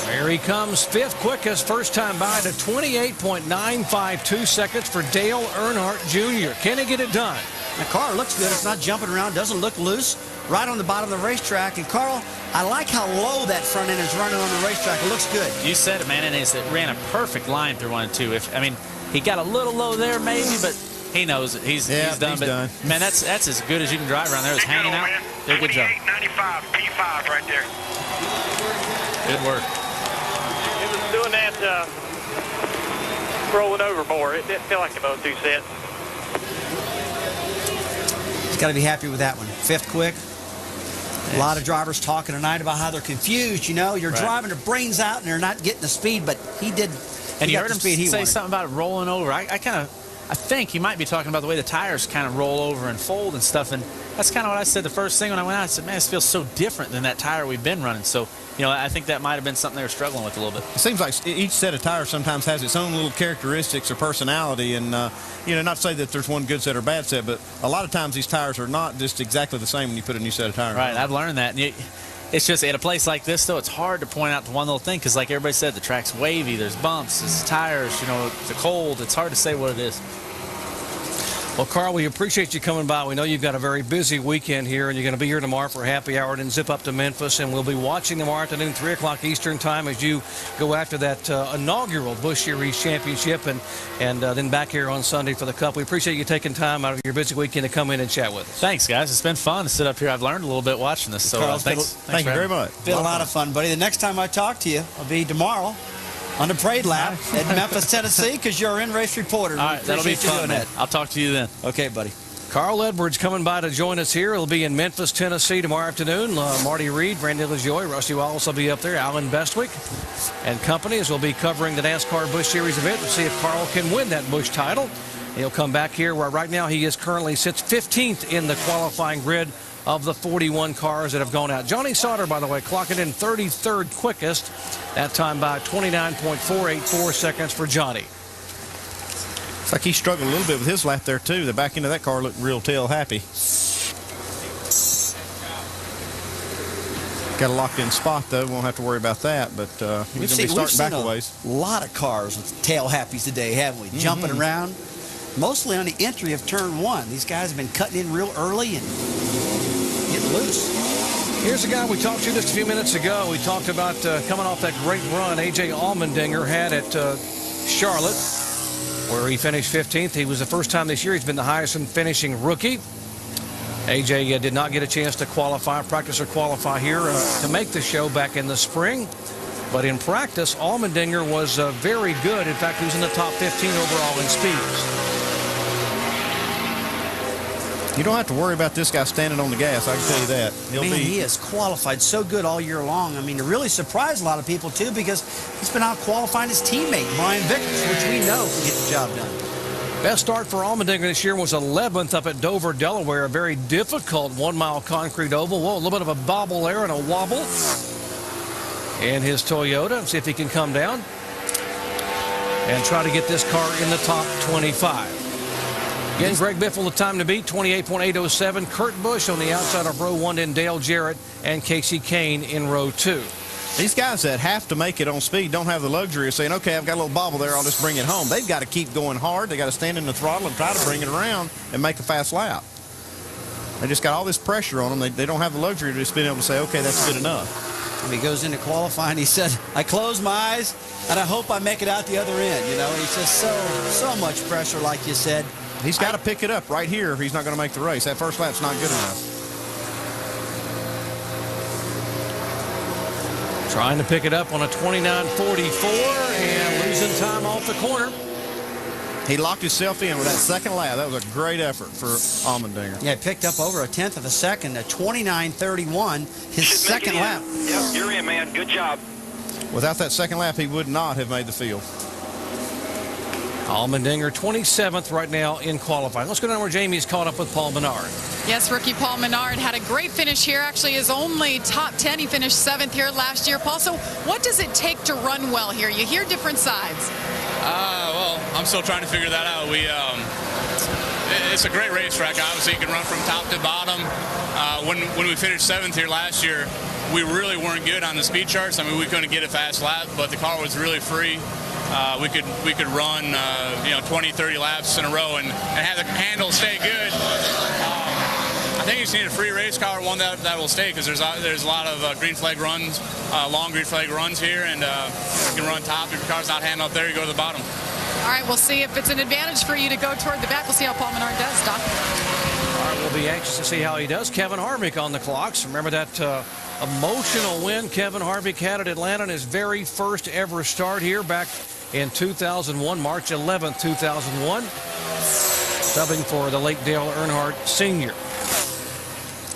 A: There he comes, 5th quickest, first time by to 28.952 seconds for Dale Earnhardt Jr. Can he get it done?
C: The car looks good. It's not jumping around, doesn't look loose. Right on the bottom of the racetrack. And, Carl, I like how low that front end is running on the racetrack. It looks good.
N: You said it, man, and it ran a perfect line through 1 and 2. He got a little low there maybe, but he knows it. He's done. Man, that's as good as you can drive around there. It's hanging out. Did a good job.
B: 98.95 P5 right there.
N: Good work.
I: Doing that, rolling over more. It didn't feel like about 2 sets.
C: He's got to be happy with that one. 5th quick. A lot of drivers talking tonight about how they're confused. You're driving their brains out and they're not getting the speed, but he did.
N: And you heard him say something about it rolling over. I think he might be talking about the way the tires kind of roll over and fold and stuff. And that's kind of what I said the first thing when I went out. I said, man, this feels so different than that tire we've been running. So, I think that might have been something they were struggling with a little bit.
D: It seems like each set of tires sometimes has its own little characteristics or personality. And, not to say that there's one good set or bad set, but a lot of times these tires are not just exactly the same when you put a new set of tires on.
N: Right, I've learned that. And it's just at a place like this, though, it's hard to point out to one little thing because, like everybody said, the track's wavy, there's bumps, there's tires, it's cold. It's hard to say what it is.
A: Well, Carl, we appreciate you coming by. We know you've got a very busy weekend here, and you're going to be here tomorrow for a happy hour and then zip up to Memphis, and we'll be watching tomorrow afternoon, 3 o'clock Eastern time, as you go after that inaugural Busch Series championship, and then back here on Sunday for the Cup. We appreciate you taking time out of your busy weekend to come in and chat with us.
N: Thanks, guys. It's been fun to sit up here. I've learned a little bit watching this, so
C: Carl,
N: thanks.
D: Thank you very much.
C: Been a lot of fun, buddy. The next time I talk to you will be tomorrow on the parade lap at Memphis, Tennessee, because you're in race reporter.
N: All right, that'll be fun, man. I'll talk to you then.
C: Okay, buddy.
A: Carl Edwards coming by to join us here. He'll be in Memphis, Tennessee tomorrow afternoon. Marty Reed, Randy LaJoy, Rusty Wallace will be up there. Alan Bestwick and company as we'll be covering the NASCAR Busch Series event to see if Carl can win that Busch title. He'll come back here where right now he currently sits 15th in the qualifying grid of the 41 cars that have gone out. Johnny Sauter, by the way, clocking in 33rd quickest. That time by 29.484 seconds for Johnny.
D: It's like he struggled a little bit with his lap there, too. The back end of that car looked real tail happy. Got a locked-in spot, though. Won't have to worry about that, but he's going to be starting back a ways.
C: A lot of cars with tail happies today, haven't we? Jumping around, mostly on the entry of turn 1. These guys have been cutting in real early and getting loose.
A: Here's a guy we talked to just a few minutes ago. We talked about coming off that great run A.J. Allmendinger had at Charlotte, where he finished 15th. He was the first time this year he's been the highest in finishing rookie. A.J. did not get a chance to qualify, practice or qualify here to make the show back in the spring. But in practice, Allmendinger was very good. In fact, he was in the top 15 overall in speeds.
D: You don't have to worry about this guy standing on the gas, I can tell you that.
C: He has qualified so good all year long. I mean, it really surprised a lot of people, too, because he's been out qualifying his teammate, Brian Vickers, which we know can get the job done.
A: Best start for Allmendinger this year was 11th up at Dover, Delaware. A very difficult 1-mile concrete oval. Whoa, a little bit of a bobble there and a wobble in his Toyota. See if he can come down and try to get this car in the top 25. Again, Greg Biffle, the time to beat, 28.807. Kurt Busch on the outside of row 1, then Dale Jarrett and Casey Kane in row 2.
D: These guys that have to make it on speed don't have the luxury of saying, okay, I've got a little bobble there, I'll just bring it home. They've got to keep going hard. They got to stand in the throttle and try to bring it around and make a fast lap. They just got all this pressure on them. They don't have the luxury of just being able to say, okay, that's good enough.
C: And he goes into qualifying. He said, I close my eyes, and I hope I make it out the other end. You know, he's just so much pressure, like you said.
D: He's got to pick it up right here if he's not going to make the race. That first lap's not good enough.
A: Trying to pick it up on a 29.44 and losing time off the corner.
D: He locked himself in with that second lap. That was a great effort for Allmendinger.
C: Yeah, picked up over 1/10 of a second, a 29.31, his second lap.
B: Yep, you're in, man. Good job.
D: Without that second lap, he would not have made the field.
A: Allmendinger 27th right now in qualifying. Let's go down where Jamie's caught up with Paul Menard.
E: Yes, rookie Paul Menard had a great finish here. Actually, his only top 10. He finished 7th here last year. Paul, so what does it take to run well here? You hear different sides.
G: Well, I'm still trying to figure that out. It's a great racetrack. Obviously, you can run from top to bottom. When we finished 7th here last year, we really weren't good on the speed charts. I mean, we couldn't get a fast lap, but the car was really free. We could run 20, 30 laps in a row and have the handle stay good. I think you just need a free race car, one that will stay, because there's a lot of green flag runs, long green flag runs here, and you can run top. If your car's not handling up there, you go to the bottom.
E: All right, we'll see if it's an advantage for you to go toward the back. We'll see how Paul Menard does, Doc.
A: All right, we'll be anxious to see how he does. Kevin Harvick on the clocks. Remember that emotional win Kevin Harvick had at Atlanta in his very first ever start here back in 2001, March 11th, 2001, subbing for the late Dale Earnhardt Sr.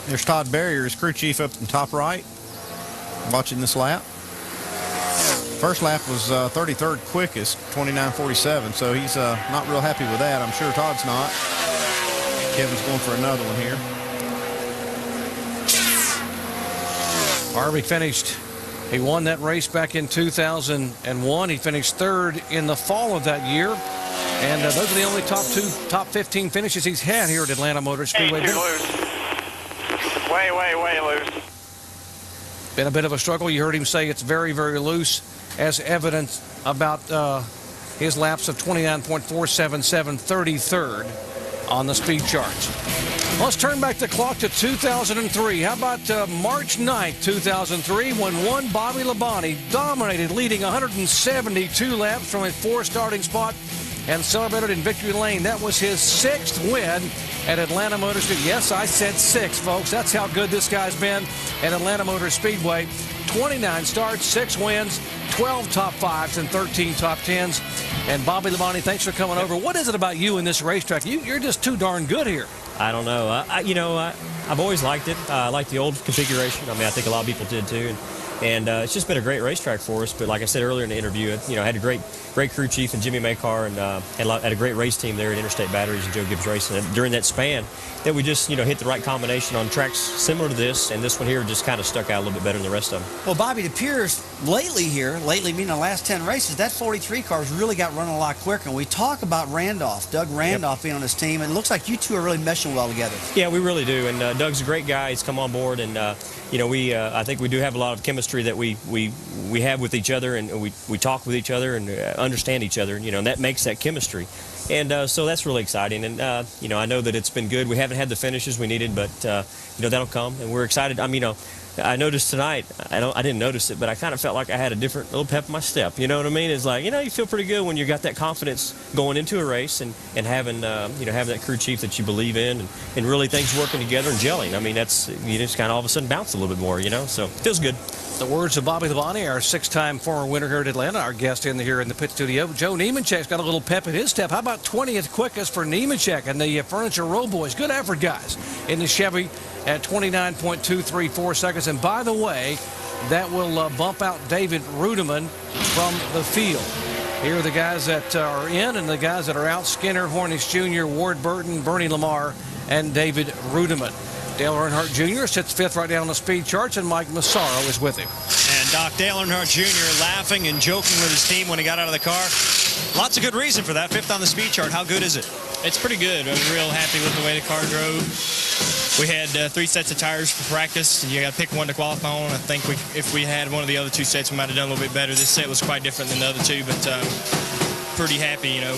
D: There's Todd Berrier, his crew chief up in the top right, watching this lap. First lap was 33rd quickest, 29.47, so he's not real happy with that. I'm sure Todd's not. Kevin's going for another one here.
A: Harvick finished. He won that race back in 2001. He finished 3rd in the fall of that year. And those are the only top 15 finishes he's had here at Atlanta Motor Speedway.
B: Hey, loose. Way loose.
A: Been a bit of a struggle. You heard him say it's very, very loose, as evidence about his laps of 29.477, 33rd on the speed charts. Let's turn back the clock to 2003. How about March 9th, 2003, when one Bobby Labonte dominated, leading 172 laps from a 4th starting spot and celebrated in victory lane. That was his 6th win at Atlanta Motor Speedway. Yes, I said 6, folks. That's how good this guy's been at Atlanta Motor Speedway. 29 starts, 6 wins, 12 top 5s, and 13 top 10s. And Bobby Labonte, thanks for coming over. What is it about you in this racetrack? You're just too darn good here.
H: I don't know. I've always liked it. I like the old configuration. I mean, I think a lot of people did too. And it's just been a great racetrack for us. But like I said earlier in the interview, I had a great crew chief and Jimmy Maycar, and had a great race team there at Interstate Batteries and Joe Gibbs Racing. And during that span, that we just hit the right combination on tracks similar to this, and this one here just kind of stuck out a little bit better than the rest of them.
C: Well, Bobby, it appears lately meaning the last 10 races, that 43 car's really got running a lot quicker. And we talk about Doug Randolph being on his team, and it looks like you two are really meshing well together.
H: Yeah, we really do. And
L: Doug's a great guy. He's come on board, and you know, I think we do have a lot of chemistry that we have with each other, and we talk with each other and understand each other, you know, and that makes that chemistry. And so that's really exciting. And, you know, I know that it's been good. We haven't had the finishes we needed, but, you know, that'll come. And we're excited. I mean, you know, I noticed tonight, I didn't notice it, but I kind of felt like I had a different little pep in my step. You know what I mean? It's like, you know, you feel pretty good when you got that confidence going into a race and having, you know, having that crew chief that you believe in and really things working together and gelling. I mean, that's, you just kind of all of a sudden bounce a little bit more, you know? So it feels good.
A: The words of Bobby Labonte, our 6-time former winner here at Atlanta, our guest here in the pit studio. Joe Nemechek's got a little pep in his step. How about 20th quickest for Nemechek and the Furniture Row Boys? Good effort, guys, in the Chevy at 29.234 seconds. And by the way, that will bump out David Rudiman from the field. Here are the guys that are in and the guys that are out. Skinner, Hornish Jr., Ward Burton, Bernie Lamar, and David Rudiman. Dale Earnhardt Jr. sits 5th right down on the speed charts, and Mike Massaro is with him.
H: And Doc, Dale Earnhardt Jr. laughing and joking with his team when he got out of the car. Lots of good reason for that. 5th on the speed chart. How good is it?
U: It's pretty good. I'm real happy with the way the car drove. We had 3 sets of tires for practice, and you got to pick one to qualify on. I think if we had one of the other 2 sets, we might have done a little bit better. This set was quite different than the other 2, but pretty happy. You know,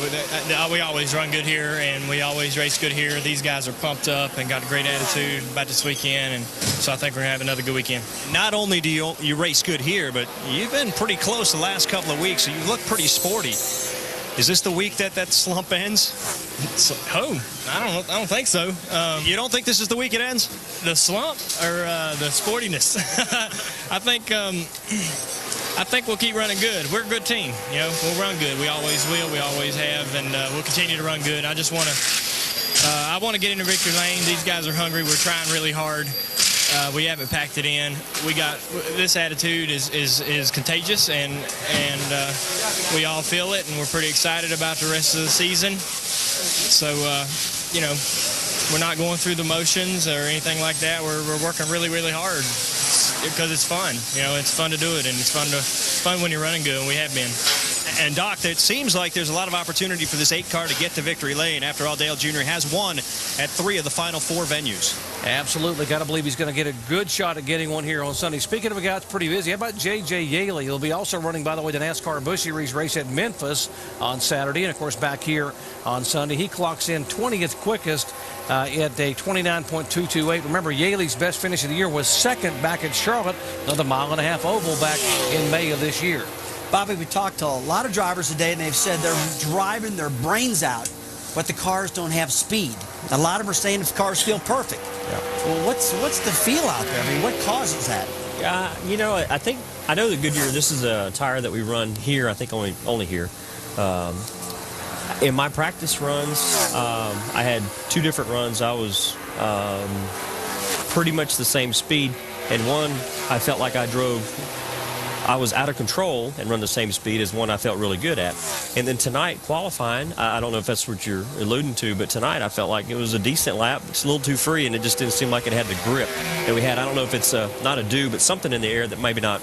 U: we always run good here, and we always race good here. These guys are pumped up and got a great attitude about this weekend, and so I think we're going to have another good weekend.
H: Not only do you race good here, but you've been pretty close the last couple of weeks, so you look pretty sporty. Is this the week that slump ends?
U: Oh, I don't think so.
H: You don't think this is the week it ends?
U: The slump or the sportiness? I think we'll keep running good. We're a good team. You know, we'll run good. We always will. We always have, and we'll continue to run good. I just want to. I want to get into victory lane. These guys are hungry. We're trying really hard. We haven't packed it in. We got this attitude is contagious, and we all feel it, and we're pretty excited about the rest of the season. So you know, we're not going through the motions or anything like that. We're working really, really hard because it's fun. You know, it's fun to do it, and it's fun when you're running good, and we have been.
H: And, Doc, it seems like there's a lot of opportunity for this 8 car to get to victory lane. After all, Dale Jr. has won at 3 of the final 4 venues.
A: Absolutely. Got to believe he's going to get a good shot at getting one here on Sunday. Speaking of a guy that's pretty busy, how about J.J. Yaley? He'll be also running, by the way, the NASCAR Busch Series race at Memphis on Saturday, and, of course, back here on Sunday. He clocks in 20th quickest at a 29.228. Remember, Yaley's best finish of the year was 2nd back at Charlotte, another 1.5 mile oval back in May of this year.
C: Bobby, we talked to a lot of drivers today, and they've said they're driving their brains out, but the cars don't have speed. A lot of them are saying the cars feel perfect. Yeah. Well, what's the feel out there? I mean, what causes that?
L: You know, I know that Goodyear, this is a tire that we run here, I think only here. In my practice runs, I had 2 different runs. I was pretty much the same speed, and one I felt like I was out of control and run the same speed as one I felt really good at. And then tonight, qualifying, I don't know if that's what you're alluding to, but tonight I felt like it was a decent lap. It's a little too free, and it just didn't seem like it had the grip that we had. I don't know if it's not a dew, but something in the air that maybe not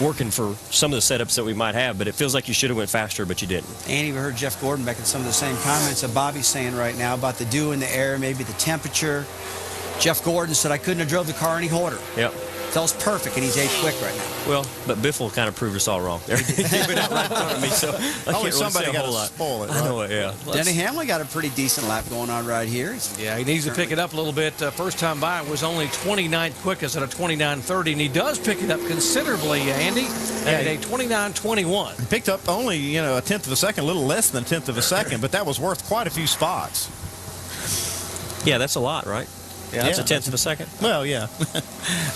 L: working for some of the setups that we might have, but it feels like you should have went faster, but you didn't.
C: Andy, we heard Jeff Gordon making some of the same comments that Bobby's saying right now about the dew in the air, maybe the temperature. Jeff Gordon said, I couldn't have drove the car any harder.
L: Yep.
C: That was perfect, and he's 8 quick right now.
L: Well, but Biffle kind of proved us all wrong. He went out right in front of me, so I can't really say a whole lot.
D: Spoil it, right?
L: I know it, yeah.
C: Denny Hamlin got a pretty decent lap going on right here.
A: Yeah, he needs to pick it up a little bit. First time by, it was only 29th quickest at a 29.30, and he does pick it up considerably, Andy, at a 29.21.
D: He picked up only, you know, 1/10 of a second, a little less than 1/10 of a second, but that was worth quite a few spots.
L: Yeah, that's a lot, right? Yeah, that's 1/10 of a second.
D: Well, yeah.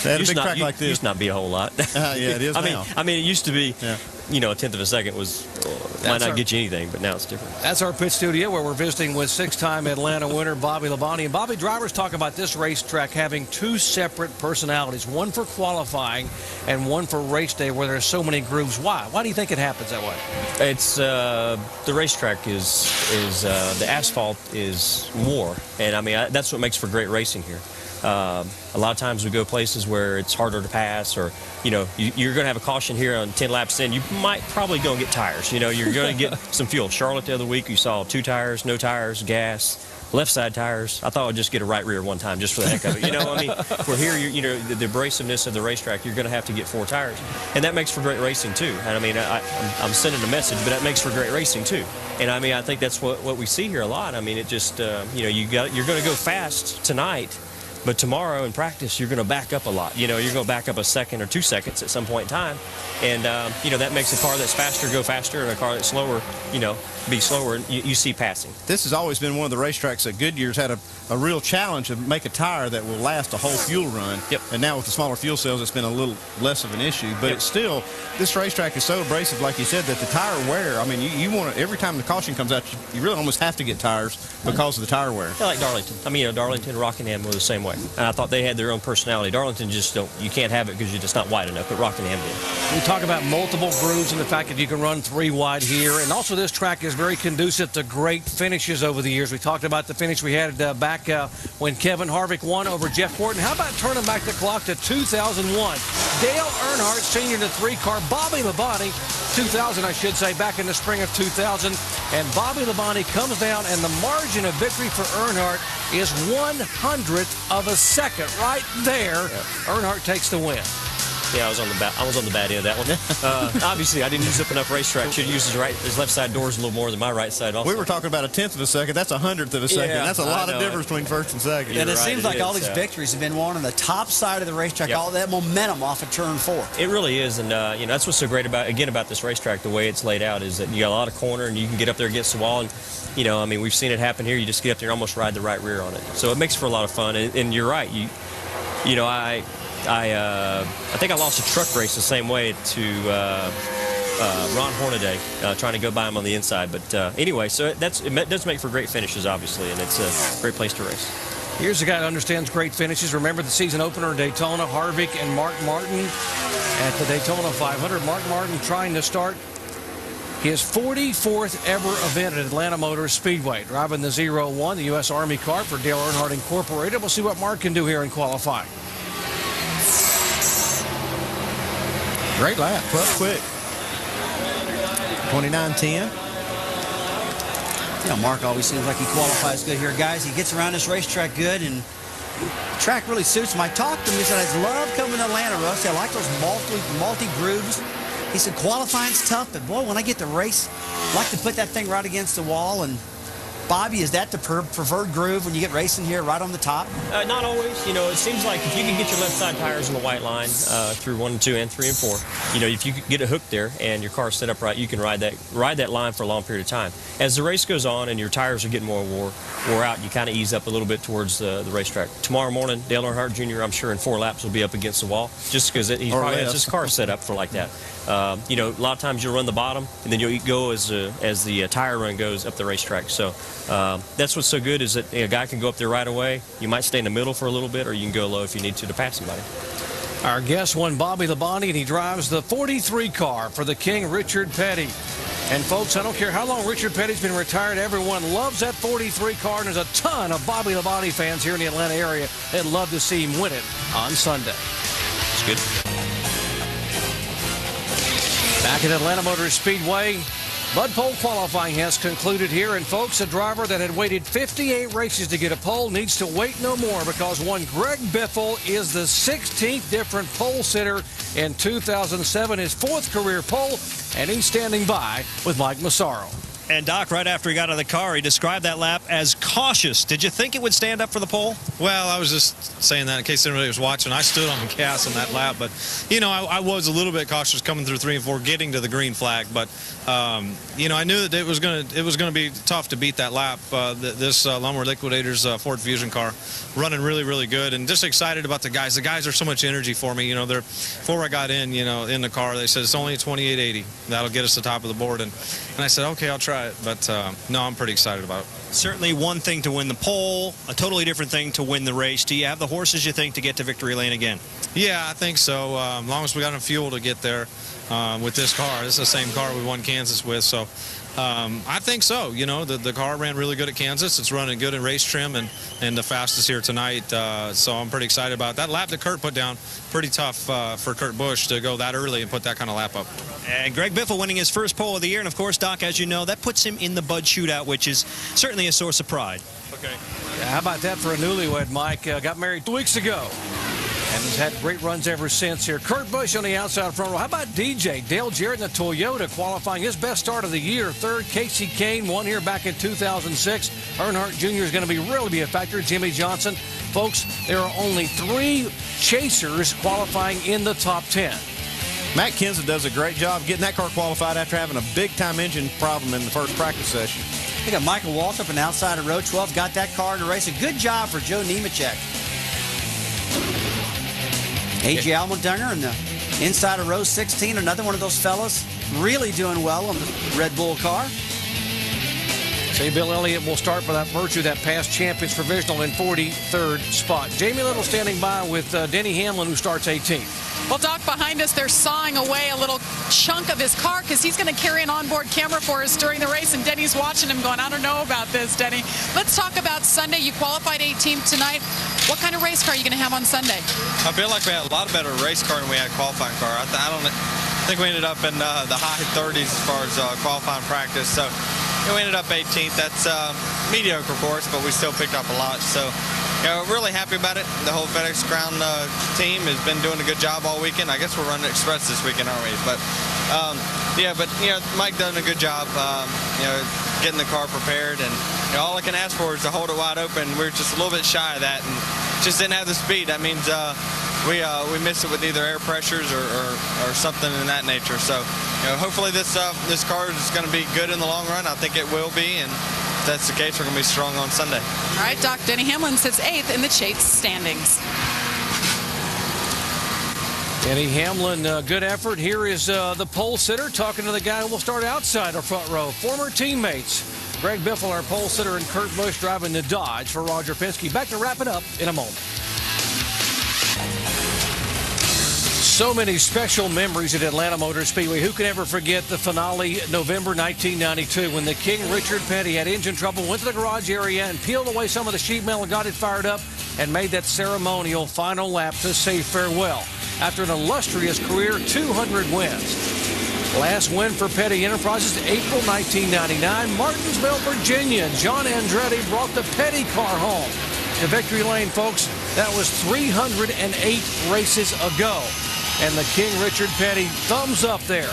D: They had a big track like this.
L: Used to not be a whole lot.
D: Yeah, it is now.
L: I mean, it used to be, you know, 1/10 of a second might not get you anything, but now it's different.
A: That's our pit studio where we're visiting with 6-time Atlanta winner Bobby Labonte. And Bobby, drivers talk about this racetrack having 2 separate personalities, one for qualifying and one for race day where there's so many grooves. Why? Why do you think it happens that way?
L: It's the racetrack is the asphalt is war, and I mean that's what makes for great racing here. A lot of times we go places where it's harder to pass, or, you know, you're going to have a caution here on 10 laps in. You might probably go and get tires. You know, you're going to get some fuel. Charlotte the other week, you saw 2 tires, no tires, gas. left side tires. I thought I'd just get a right rear one time just for the heck of it. You know, I mean, we're here, you know, the abrasiveness of the racetrack, you're going to have to get 4 tires. And that makes for great racing, too. And I mean, I'm sending a message, but that makes for great racing, too. And I mean, I think that's what we see here a lot. I mean, it just, you know, you're going to go fast tonight, but tomorrow in practice, you're going to back up a lot. You know, you're going to back up a second or 2 seconds at some point in time. And, you know, that makes a car that's faster go faster and a car that's slower, you know, be slower. And you see passing.
D: This has always been one of the racetracks that Goodyear's had a real challenge to make a tire that will last a whole fuel run.
L: Yep.
D: And now with the smaller fuel cells, it's been a little less of an issue. But it's still, this racetrack is so abrasive, like you said, that the tire wear, I mean, you want to, every time the caution comes out, you really almost have to get tires because of the tire wear.
L: Yeah, like Darlington. I mean, you know, Darlington, Rockingham were the same way. And I thought they had their own personality. Darlington just don't, you can't have it because you're just not wide enough, but Rockingham did.
A: We talk about multiple grooves and the fact that you can run 3 wide here. And also this track is very conducive to great finishes over the years. We talked about the finish we had back when Kevin Harvick won over Jeff Gordon. How about turning back the clock to 2001? Dale Earnhardt Sr. in the 3-car, Bobby Labonte, 2000 I should say, back in the spring of 2000. And Bobby Labonte comes down and the margin of victory for Earnhardt is 1/100th of a second. Right there, Earnhardt takes the win.
L: Yeah, I was on the bad end of that one. Obviously, I didn't use up enough racetrack. Should use his left side doors a little more than my right side. Also,
D: we were talking about a 1/10 of a second. That's 100th of a second.
L: Yeah,
D: that's a lot of difference between first and second.
C: And it seems like all these victories have been won on the top side of the racetrack. All that momentum off of turn 4.
L: It really is, and you know, that's what's so great about this racetrack. The way it's laid out is that you got a lot of corner, and you can get up there against the wall. And you know, I mean, we've seen it happen here. You just get up there and almost ride the right rear on it. So it makes for a lot of fun. And you're right. You know, I think I lost a truck race the same way to Ron Hornaday, trying to go by him on the inside. But anyway, so it does make for great finishes, obviously, and it's a great place to race.
A: Here's a guy who understands great finishes. Remember the season opener in Daytona, Harvick and Mark Martin at the Daytona 500. Mark Martin trying to start his 44th ever event at Atlanta Motor Speedway, driving the 01, the U.S. Army car for Dale Earnhardt Incorporated. We'll see what Mark can do here in qualifying.
D: Great lap, 12 quick. 29:10.
C: You know, Mark always seems like he qualifies good here, guys. He gets around this racetrack good, and the track really suits him. I talked to him. He said, I love coming to Atlanta, Russ. I like those multi-grooves. He said, qualifying's tough, but boy, when I get to race, I like to put that thing right against the wall. And Bobby, is that the preferred groove when you get racing here right on the top?
L: Not always. You know, it seems like if you can get your left side tires on the white line through 1 and 2 and 3 and 4, you know, if you get it hooked there and your car's set up right, you can ride that line for a long period of time. As the race goes on and your tires are getting more wore out, you kind of ease up a little bit towards the racetrack. Tomorrow morning, Dale Earnhardt Jr., I'm sure in 4 laps will be up against the wall, just because he probably has his car set up for like that. You know, a lot of times you'll run the bottom, and then you'll go as the tire run goes up the racetrack. So that's what's so good is that a guy can go up there right away. You might stay in the middle for a little bit, or you can go low if you need to pass somebody.
A: Our guest won Bobby Labonte, and he drives the 43 car for the King, Richard Petty. And folks, I don't care how long Richard Petty's been retired, everyone loves that 43 car, and there's a ton of Bobby Labonte fans here in the Atlanta area. They'd love to see him win it on Sunday.
L: It's good.
A: Back at Atlanta Motor Speedway, Bud Pole qualifying has concluded here, and folks, a driver that had waited 58 races to get a pole needs to wait no more, because one Greg Biffle is the 16th different pole sitter in 2007, his 4th career pole, and he's standing by with Mike Massaro.
H: And Doc, right after he got out of the car, he described that lap as cautious. Did you think it would stand up for the pole?
R: Well, I was just saying that in case anybody was watching. I stood on the gas on that lap, but, you know, I was a little bit cautious coming through 3 and 4, getting to the green flag. But, you know, I knew that it was going to be tough to beat that lap. This Lumber Liquidators Ford Fusion car running really, really good, and just excited about the guys. The guys are so much energy for me. You know, before I got in, you know, in the car, they said it's only a 2880. That'll get us to the top of the board. And I said, okay, I'll try it. But, no, I'm pretty excited about it.
H: Certainly one thing to win the pole, a totally different thing to win the race. Do you have the horses, you think, to get to victory lane again?
R: Yeah, I think so. As long as we got enough fuel to get there with this car. This is the same car we won Kansas with, so I think so. You know, the car ran really good at Kansas. It's running good in race trim and the fastest here tonight. So I'm pretty excited about it. That lap that Kurt put down, pretty tough for Kurt Busch to go that early and put that kind of lap up.
H: And Greg Biffle winning his first pole of the year. And, of course, Doc, as you know, that puts him in the Bud Shootout, which is certainly a sore surprise. qualified.
R: Okay.
A: Yeah, how about that for a newlywed, Mike? Got married 2 weeks ago. And has had great runs ever since here. Kurt Busch on the outside front row. How about DJ? Dale Jarrett in the Toyota qualifying his best start of the year. Third, Casey Kane won here back in 2006. Earnhardt Jr. is going to really be a factor. Jimmy Johnson. Folks, there are only 3 chasers qualifying in the top 10.
D: Matt Kenseth does a great job getting that car qualified after having a big-time engine problem in the first practice session.
C: We got Michael Waltrip and outside of row 12. Got that car in the race. A good job for Joe Nemechek. A.J. Allmendinger in the inside of row 16. Another one of those fellas really doing well on the Red Bull car.
A: Say Bill Elliott will start by that virtue that past champions provisional in 43rd spot. Jamie Little standing by with Denny Hamlin, who starts 18th.
E: Well, Doc, behind us, they're sawing away a little chunk of his car because he's going to carry an onboard camera for us during the race, and Denny's watching him going, I don't know about this, Denny. Let's talk about Sunday. You qualified 18th tonight. What kind of race car are you going to have on Sunday?
M: I feel like we had a lot better race car than we had qualifying car. I think we ended up in the high 30s as far as qualifying practice. So we ended up 18th. That's mediocre for us, but we still picked up a lot. So we're really happy about it. The whole FedEx Crown team has been doing a good job all weekend. I guess we're running Express this weekend, aren't we? But Mike done a good job, getting the car prepared, and all I can ask for is to hold it wide open. We're just a little bit shy of that, and just didn't have the speed. That means we missed it with either air pressures or something in that nature. So hopefully this car is going to be good in the long run. I think it will be, and if that's the case, we're going to be strong on Sunday.
E: All right, Doc. Denny Hamlin sits 8th in the Chase standings.
A: Denny Hamlin, good effort. Here is the pole sitter talking to the guy who will start outside our front row. Former teammates Greg Biffle, our pole sitter, and Kurt Busch driving the Dodge for Roger Penske. Back to wrap it up in a moment. So many special memories at Atlanta Motor Speedway. Who can ever forget the finale November 1992 when the King Richard Petty had engine trouble, went to the garage area and peeled away some of the sheet metal and got it fired up and made that ceremonial final lap to say farewell. After an illustrious career, 200 wins. Last win for Petty Enterprises, April 1999, Martinsville, Virginia. John Andretti brought the Petty car home to victory lane, folks. That was 308 races ago. And the King Richard Petty, thumbs up there.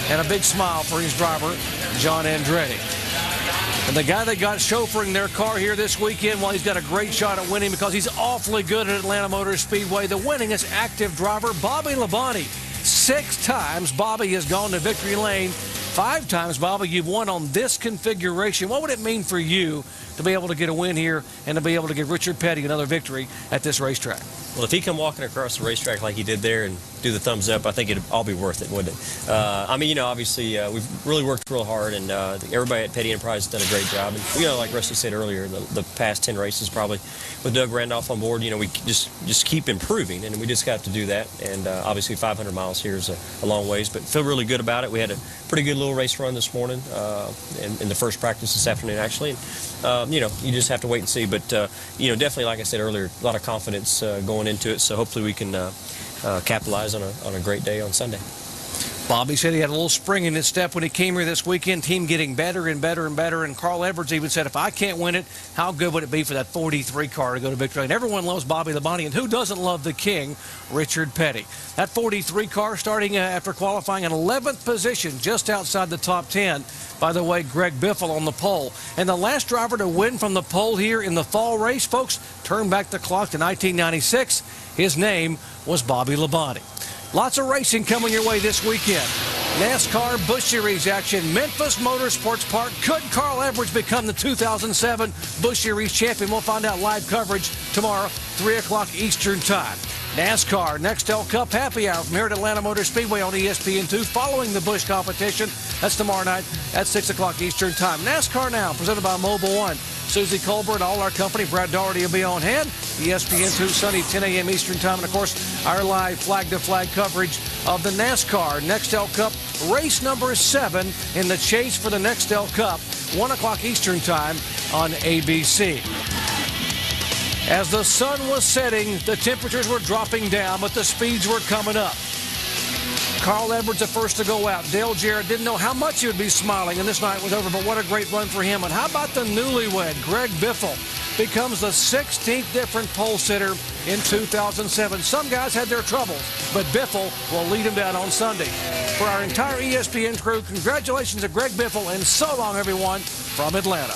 A: And a big smile for his driver, John Andretti. And the guy that got chauffeuring their car here this weekend, well, he's got a great shot at winning because he's awfully good at Atlanta Motor Speedway. The winningest active driver, Bobby Labonte. 6 times Bobby has gone to victory lane. 5 times, Bobby, you've won on this configuration. What would it mean for you to be able to get a win here and to be able to give Richard Petty another victory at this racetrack?
L: Well, if he come walking across the racetrack like he did there and do the thumbs up, I think it'd all be worth it, wouldn't it? Obviously, we've really worked real hard, and everybody at Petty Enterprise has done a great job. And, like Rusty said earlier, the past 10 races probably with Doug Randolph on board, we just keep improving, and we just got to do that. And obviously 500 miles here is a long ways, but feel really good about it. We had a pretty good little race run this morning in the first practice this afternoon, actually. And, you just have to wait and see. But, definitely, like I said earlier, a lot of confidence going into it. So hopefully we can capitalize on a great day on Sunday.
A: Bobby said he had a little spring in his step when he came here this weekend. Team getting better and better and better. And Carl Edwards even said, if I can't win it, how good would it be for that 43 car to go to victory? And everyone loves Bobby Labonte. And who doesn't love the King, Richard Petty? That 43 car starting after qualifying in 11th position, just outside the top 10. By the way, Greg Biffle on the pole. And the last driver to win from the pole here in the fall race, folks, turn back the clock to 1996. His name was Bobby Labonte. Lots of racing coming your way this weekend. NASCAR Busch Series action, Memphis Motorsports Park. Could Carl Edwards become the 2007 Busch Series champion? We'll find out live coverage tomorrow, 3 o'clock Eastern Time. NASCAR Nextel Cup Happy Hour from here at Atlanta Motor Speedway on ESPN2 following the Busch competition. That's tomorrow night at 6 o'clock Eastern Time. NASCAR Now, presented by Mobile One. Susie Colbert and all our company. Brad Daugherty will be on hand. ESPN2 Sunday, 10 a.m. Eastern Time. And, of course, our live flag-to-flag coverage of the NASCAR Nextel Cup, race number 7 in the chase for the Nextel Cup, 1 o'clock Eastern Time on ABC. As the sun was setting, the temperatures were dropping down, but the speeds were coming up. Carl Edwards the first to go out. Dale Jarrett didn't know how much he would be smiling, and this night was over, but what a great run for him. And how about the newlywed, Greg Biffle, becomes the 16th different pole sitter in 2007. Some guys had their troubles, but Biffle will lead him down on Sunday. For our entire ESPN crew, congratulations to Greg Biffle, and so long, everyone, from Atlanta.